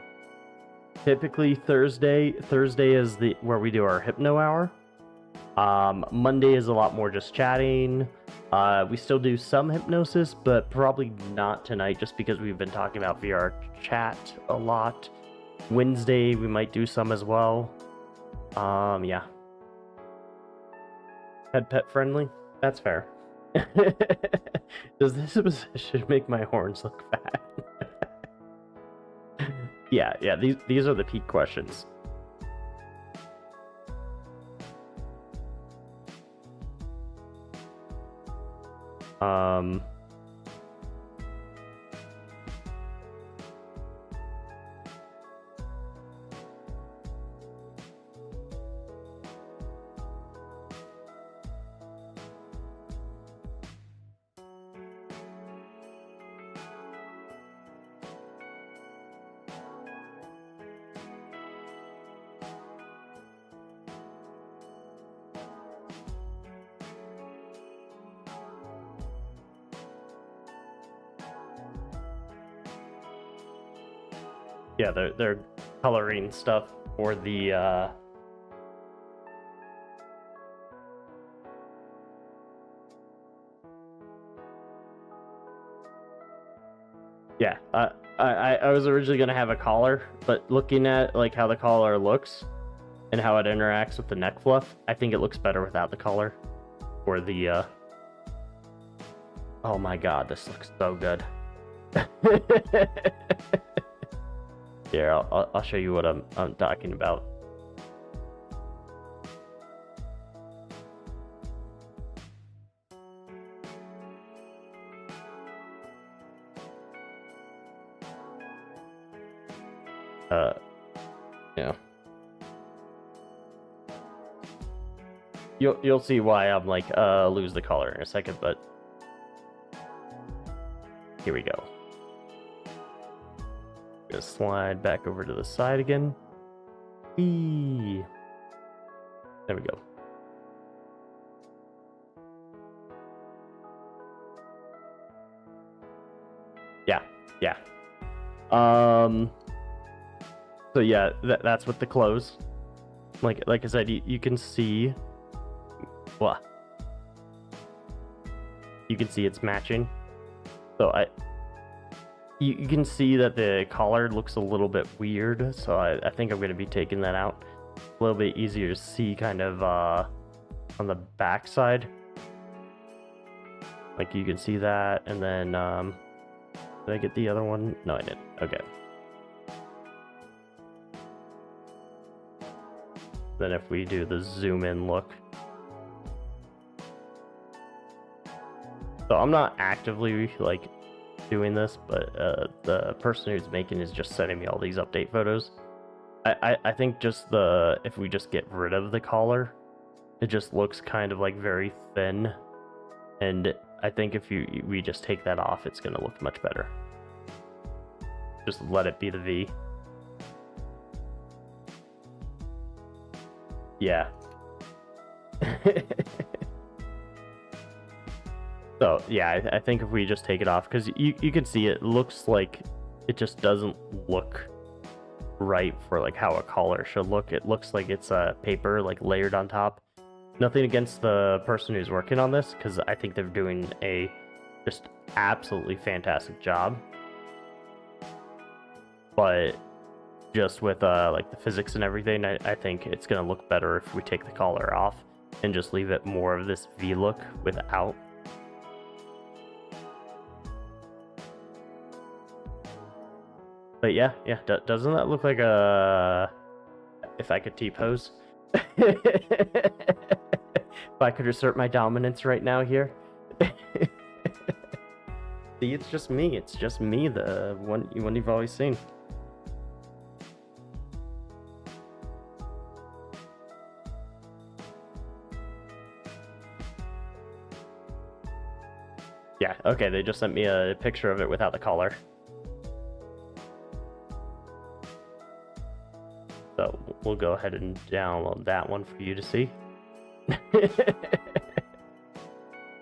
Typically Thursday is where we do our hypno hour. Monday is a lot more just chatting. We still do some hypnosis, but probably not tonight just because we've been talking about VR chat a lot. Wednesday we might do some as well. Yeah. Head pet friendly? That's fair. Does this position make my horns look fat? Yeah, these are the peak questions. Yeah, they're coloring stuff for the yeah, I was originally gonna have a collar, but looking at like how the collar looks and how it interacts with the neck fluff, I think it looks better without the collar. Or the oh my god, this looks so good. Here, I'll show you what I'm talking about. Yeah. You'll see why I'm like lose the color in a second, but here we go. Gonna slide back over to the side again. Eee. There we go. Yeah. So yeah, that's with the clothes. Like I said, you can see. What? You can see it's matching. So you can see that the collar looks a little bit weird. So I think I'm gonna be taking that out. A little bit easier to see, kind of on the back side. Like you can see that, and then did I get the other one? No, I didn't. Okay. Then if we do the zoom in look. So I'm not actively like doing this, but the person who's making is just sending me all these update photos. I think just if we just get rid of the collar, it just looks kind of like very thin, and I think if we just take that off, it's gonna look much better. Just let it be the V. Yeah. So yeah, I think if we just take it off, because you can see it looks like it just doesn't look right for like how a collar should look. It looks like it's a paper like layered on top. Nothing against the person who's working on this, because I think they're doing a just absolutely fantastic job. But just with like the physics and everything, I think it's gonna look better if we take the collar off and just leave it more of this V look without. But yeah, doesn't that look like a... If I could T-pose? If I could assert my dominance right now here. See, it's just me, the one you've always seen. Yeah, okay, they just sent me a picture of it without the collar. So we'll go ahead and download that one for you to see.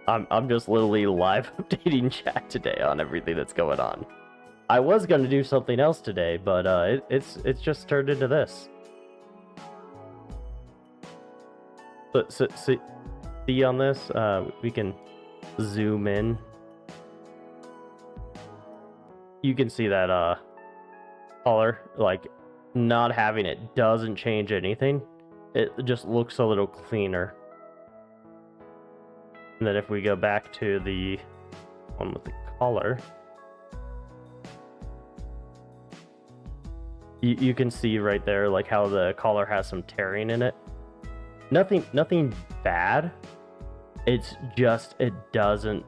I'm just literally live updating chat today on everything that's going on. I was gonna do something else today, but it's just turned into this. But see on this, we can zoom in. You can see that color, like not having it doesn't change anything. It just looks a little cleaner. And then if we go back to the one with the collar, you can see right there like how the collar has some tearing in it. Nothing bad. It's just it doesn't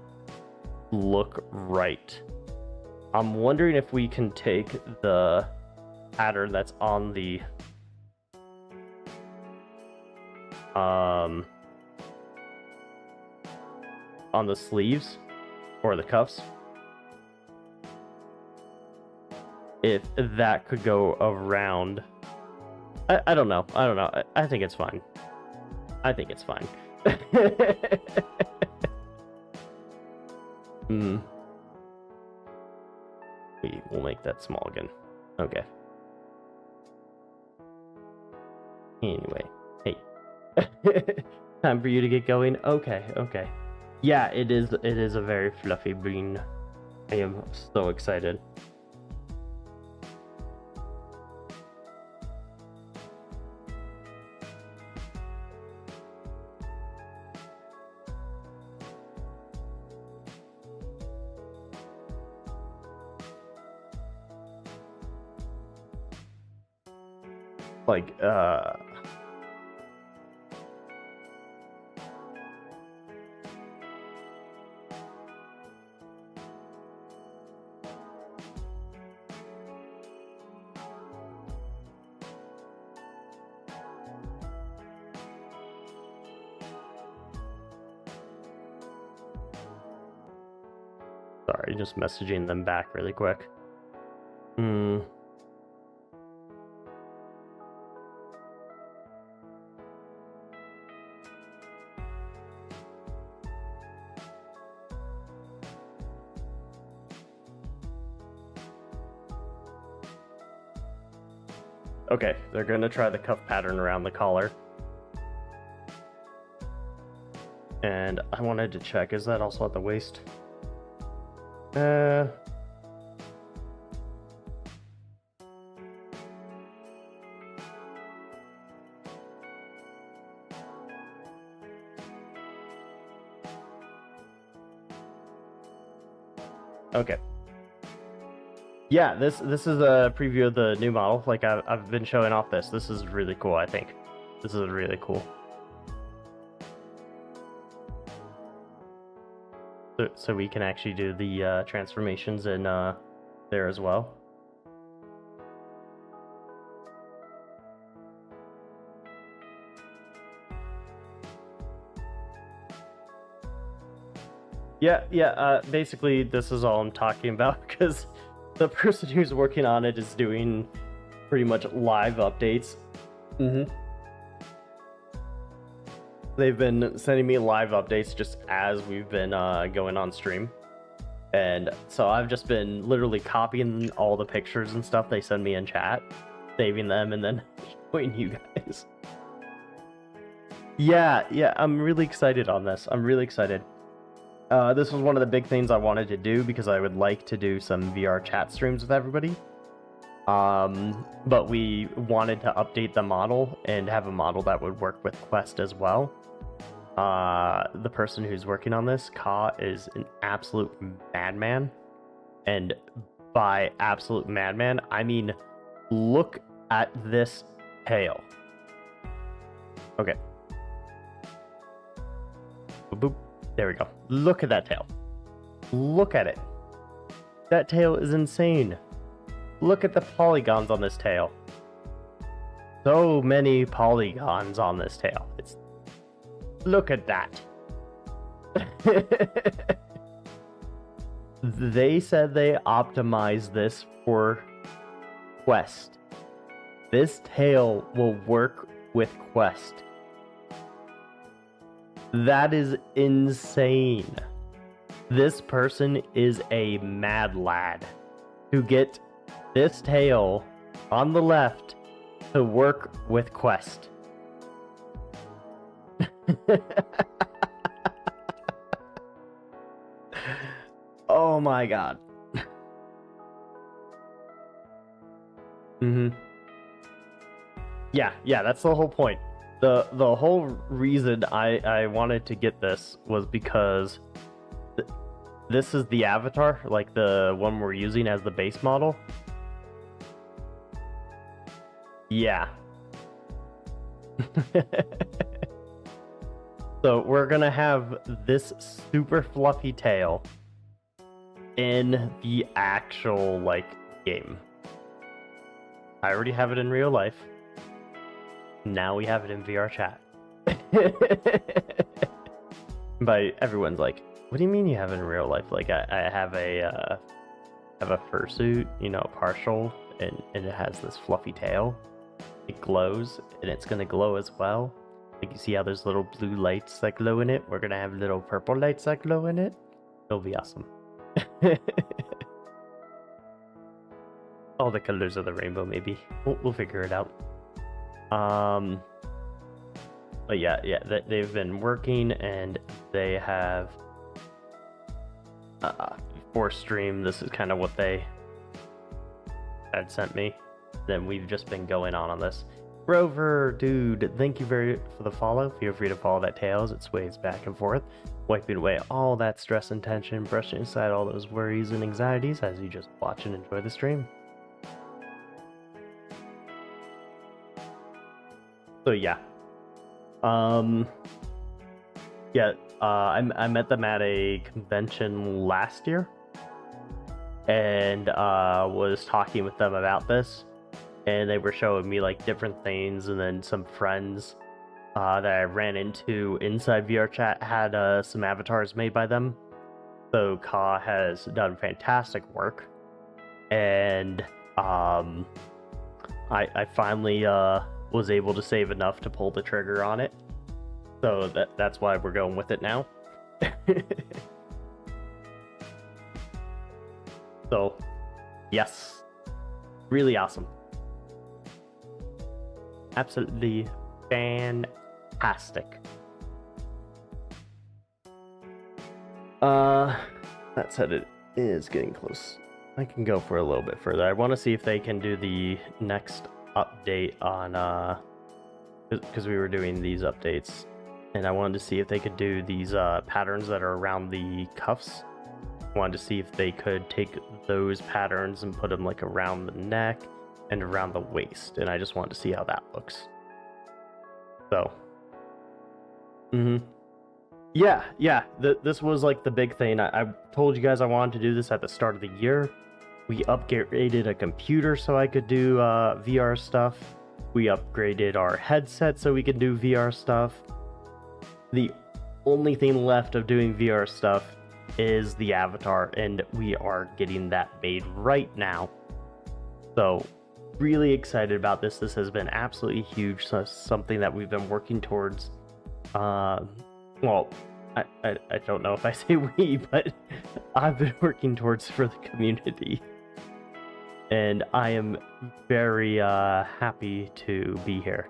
look right. I'm wondering if we can take the pattern that's on the sleeves or the cuffs, if that could go around. I don't know. I think it's fine. We'll make that small again. Okay. Anyway, hey. Time for you to get going? Okay, okay. Yeah, it is a very fluffy bean. I am so excited. Like, sorry, just messaging them back really quick. Okay, they're gonna try the cuff pattern around the collar. And I wanted to check, is that also at the waist? Okay. Yeah, this is a preview of the new model. Like I've been showing off this. This is really cool, I think. This is really cool. So we can actually do the transformations in there as well. Yeah, basically this is all I'm talking about, because the person who's working on it is doing pretty much live updates. They've been sending me live updates just as we've been going on stream. And so I've just been literally copying all the pictures and stuff they send me in chat, saving them, and then showing you guys. Yeah, I'm really excited on this. I'm really excited. This was one of the big things I wanted to do, because I would like to do some VR chat streams with everybody. But we wanted to update the model and have a model that would work with Quest as well. The person who's working on this, Ka, is an absolute madman. And by absolute madman, I mean, look at this tail. Okay. Boop, boop. There we go. Look at that tail. Look at it. That tail is insane. Look at the polygons on this tail. So many polygons on this tail. Look at that. They said they optimized this for Quest. This tail will work with Quest. That is insane. This person is a mad lad to get this tail on the left to work with Quest. Oh my god. Yeah, that's the whole point. The whole reason I wanted to get this was because this is the avatar, like the one we're using as the base model. Yeah. So we're gonna have this super fluffy tail in the actual, like, game. I already have it in real life. Now we have it in VR chat. But everyone's like, what do you mean you have it in real life? Like, I have a fursuit, you know, partial, and it has this fluffy tail. It glows, and it's gonna glow as well. Like, you see how there's little blue lights that glow in it? We're gonna have little purple lights that glow in it. It'll be awesome. All the colors of the rainbow, maybe. We'll figure it out. But yeah, they've been working, and they have for stream. This is kind of what they had sent me. Then we've just been going on this. Rover, dude, thank you for the follow. Feel free to follow that tails. It sways back and forth, wiping away all that stress and tension, brushing aside all those worries and anxieties as you just watch and enjoy the stream. So yeah, I met them at a convention last year, and was talking with them about this. And they were showing me like different things, and then some friends that I ran into inside VR chat had some avatars made by them. So Ka has done fantastic work, and I finally was able to save enough to pull the trigger on it. So that's why we're going with it now. So yes, really awesome. Absolutely fantastic. That said, it is getting close. I can go for a little bit further. I want to see if they can do the next update on because we were doing these updates, and I wanted to see if they could do these patterns that are around the cuffs. I wanted to see if they could take those patterns and put them like around the neck and around the waist, and I just wanted to see how that looks. So this was like the big thing. I told you guys I wanted to do this at the start of the year. We upgraded a computer so I could do VR stuff. We upgraded our headset so we could do VR stuff. The only thing left of doing VR stuff is the avatar, and we are getting that made right now. So really excited about this. This has been absolutely huge. So something that we've been working towards. Well, I don't know if I say we, but I've been working towards for the community, and I am very happy to be here.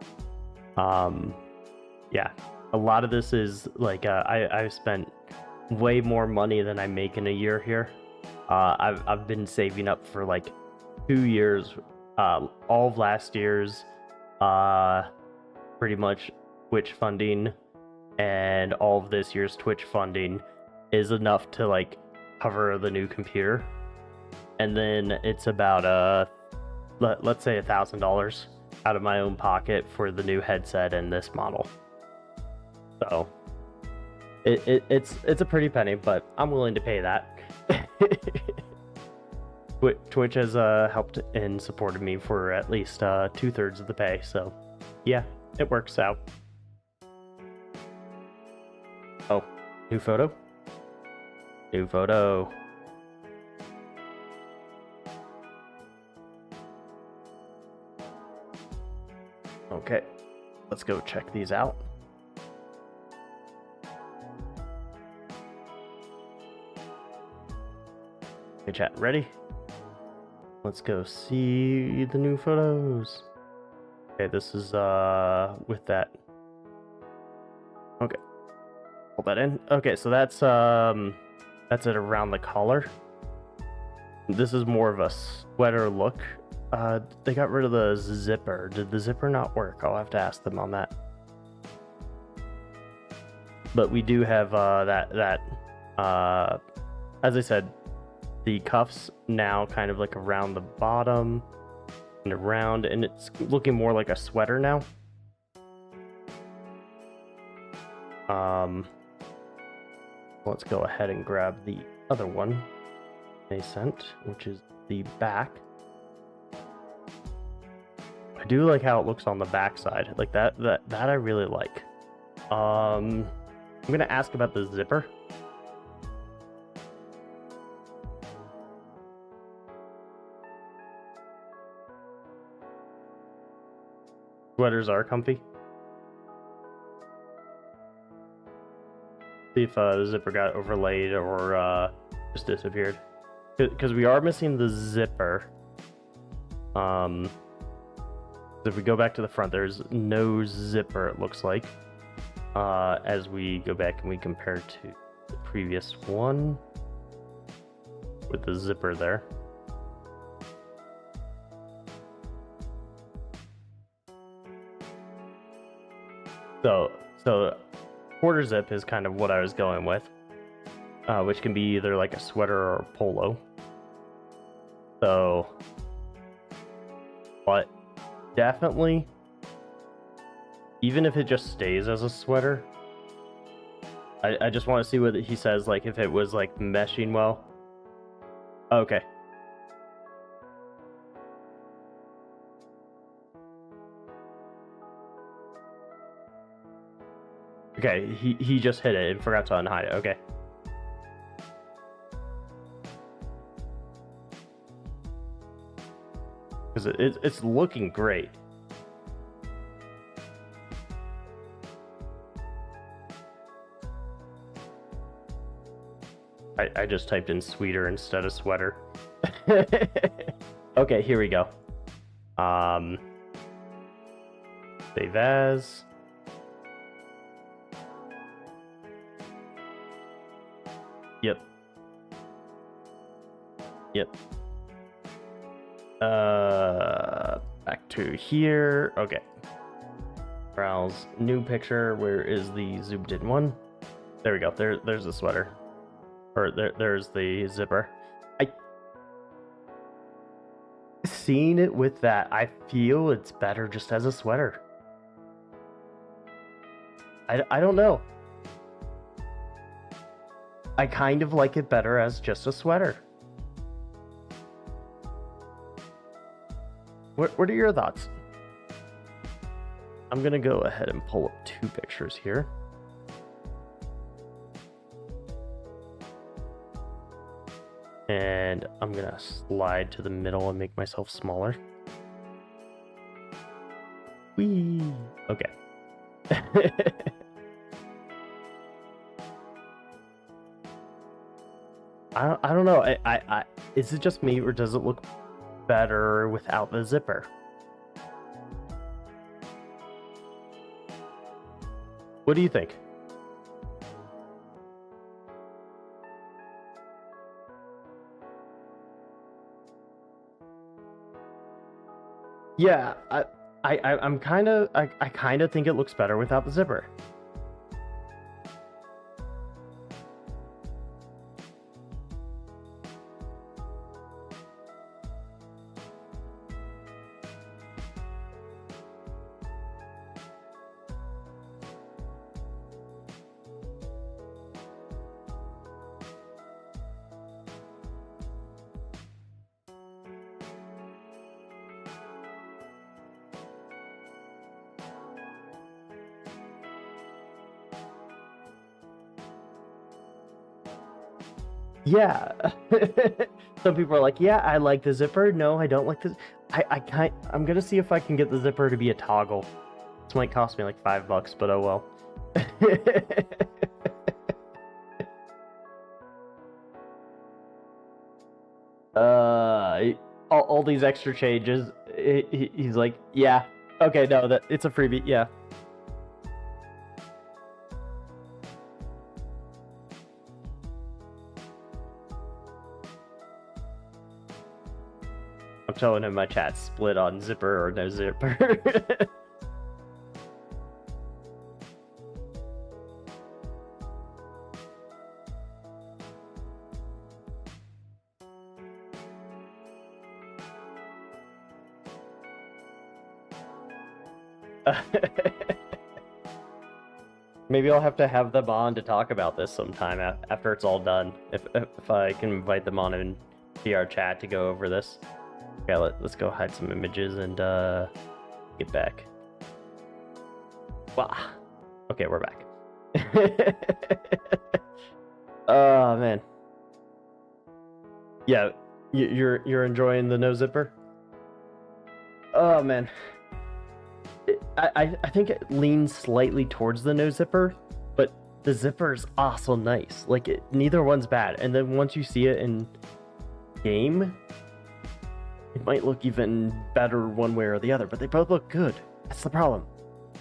Yeah, a lot of this is like I've spent way more money than I make in a year here. I've been saving up for like 2 years. All of last year's pretty much Twitch funding, and all of this year's Twitch funding is enough to like cover the new computer, and then it's about let's say $1,000 out of my own pocket for the new headset and this model. So it's a pretty penny, but I'm willing to pay that. Twitch has helped and supported me for at least 2/3 of the pay, so yeah, it works out. Oh, new photo? New photo. Okay, let's go check these out. Okay, chat, ready? Let's go see the new photos. Okay, this is with that. Okay, hold that in. Okay, so that's it around the collar. This is more of a sweater look. They got rid of the zipper. Did the zipper not work? I'll have to ask them on that. But we do have as I said, the cuffs now kind of like around the bottom and around, and it's looking more like a sweater now. Let's go ahead and grab the other one they sent, which is the back. I do like how it looks on the back side. Like that I really like. I'm gonna ask about the zipper. Sweaters are comfy. See if the zipper got overlaid or just disappeared. Because we are missing the zipper. If we go back to the front, there's no zipper, it looks like. as we go back and we compare to the previous one with the zipper there. So quarter zip is kind of what I was going with, which can be either like a sweater or a polo. So, but definitely, even if it just stays as a sweater, I just want to see what he says, like if it was like meshing well. Okay. Okay, he just hit it and forgot to unhide it. Okay. Because it's looking great. I just typed in sweeter instead of sweater. Okay, here we go. Save as. Yep. Back to here. Okay. Browse new picture. Where is the zoomed in one? There we go. There's the sweater. Or there's the zipper. Seeing it with that, I feel it's better just as a sweater. I don't know. I kind of like it better as just a sweater. What are your thoughts? I'm gonna go ahead and pull up two pictures here. And I'm gonna slide to the middle and make myself smaller. Whee! Okay. I don't know. I is it just me, or does it look better without the zipper? What do you think? Yeah, I kind of think it looks better without the zipper. Yeah. Some people are like, yeah, I like the zipper. No, I don't like this. I'm gonna see if I can get the zipper to be a toggle. This might cost me like $5, but oh well. All these extra changes. He's like, yeah, okay, no, that it's a freebie, yeah. I'm telling him my chat's split on zipper or no zipper. Maybe I'll have to have them on to talk about this sometime after it's all done. If I can invite them on and see our chat to go over this. Okay, let's go hide some images and get back. Wow. Okay, we're back. Oh man. Yeah, you're enjoying the no zipper? Oh man. I think it leans slightly towards the no zipper, but the zipper is also nice. Like neither one's bad. And then once you see it in game, it might look even better one way or the other, but they both look good. That's the problem.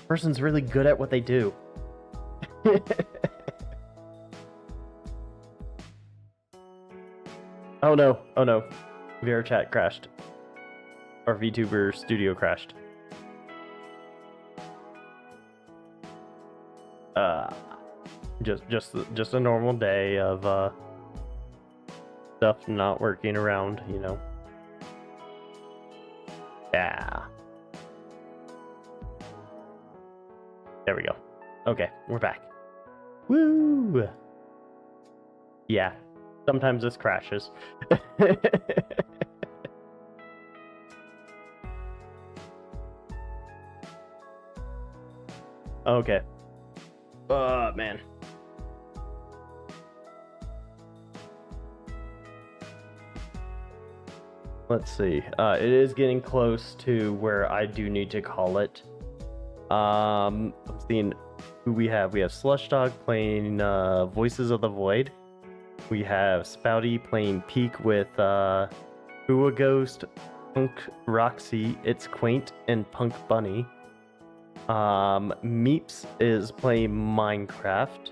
Person's really good at what they do. Oh no, oh no. VRChat crashed. Our VTuber studio crashed. Just a normal day of stuff not working around, you know. Yeah. There we go. Okay, we're back. Woo! Yeah, sometimes this crashes. Okay. Man. Let's see. It is getting close to where I do need to call it. I'm seeing who we have. We have Slush Dog playing Voices of the Void. We have Spouty playing Peak with Hua Ghost, Punk Roxy, It's Quaint, and Punk Bunny. Meeps is playing Minecraft.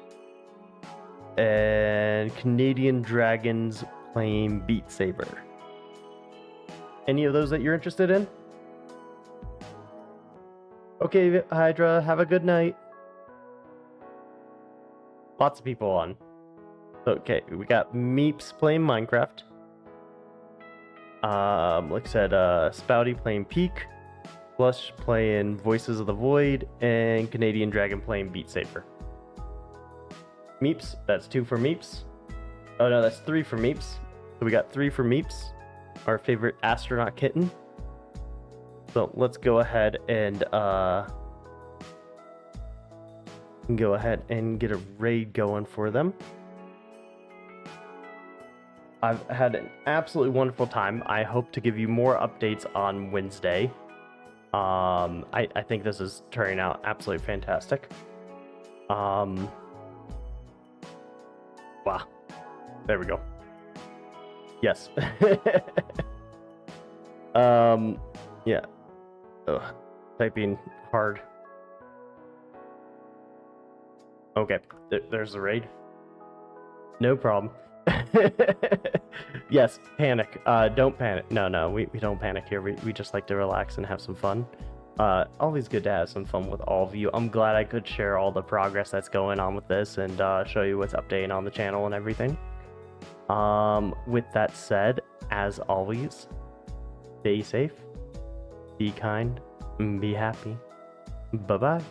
And Canadian Dragons playing Beat Saber. Any of those that you're interested in? Okay, Hydra, have a good night. Lots of people on. Okay, we got Meeps playing Minecraft. Like I said, Spouty playing Peak. Slush playing Voices of the Void. And Canadian Dragon playing Beat Saber. Meeps, that's 2 for Meeps. Oh no, that's 3 for Meeps. So we got 3 for Meeps, our favorite astronaut kitten. So let's go ahead and get a raid going for them. I've had an absolutely wonderful time. I hope to give you more updates on Wednesday. I think this is turning out absolutely fantastic. Wow. There we go. Yes. Yeah. Ugh. Typing hard. Okay. There's the raid. No problem. Yes, panic. Don't panic. No, we don't panic here. We just like to relax and have some fun. Always good to have some fun with all of you. I'm glad I could share all the progress that's going on with this and show you what's updating on the channel and everything. With that said, as always, stay safe, be kind, and be happy. Bye-bye.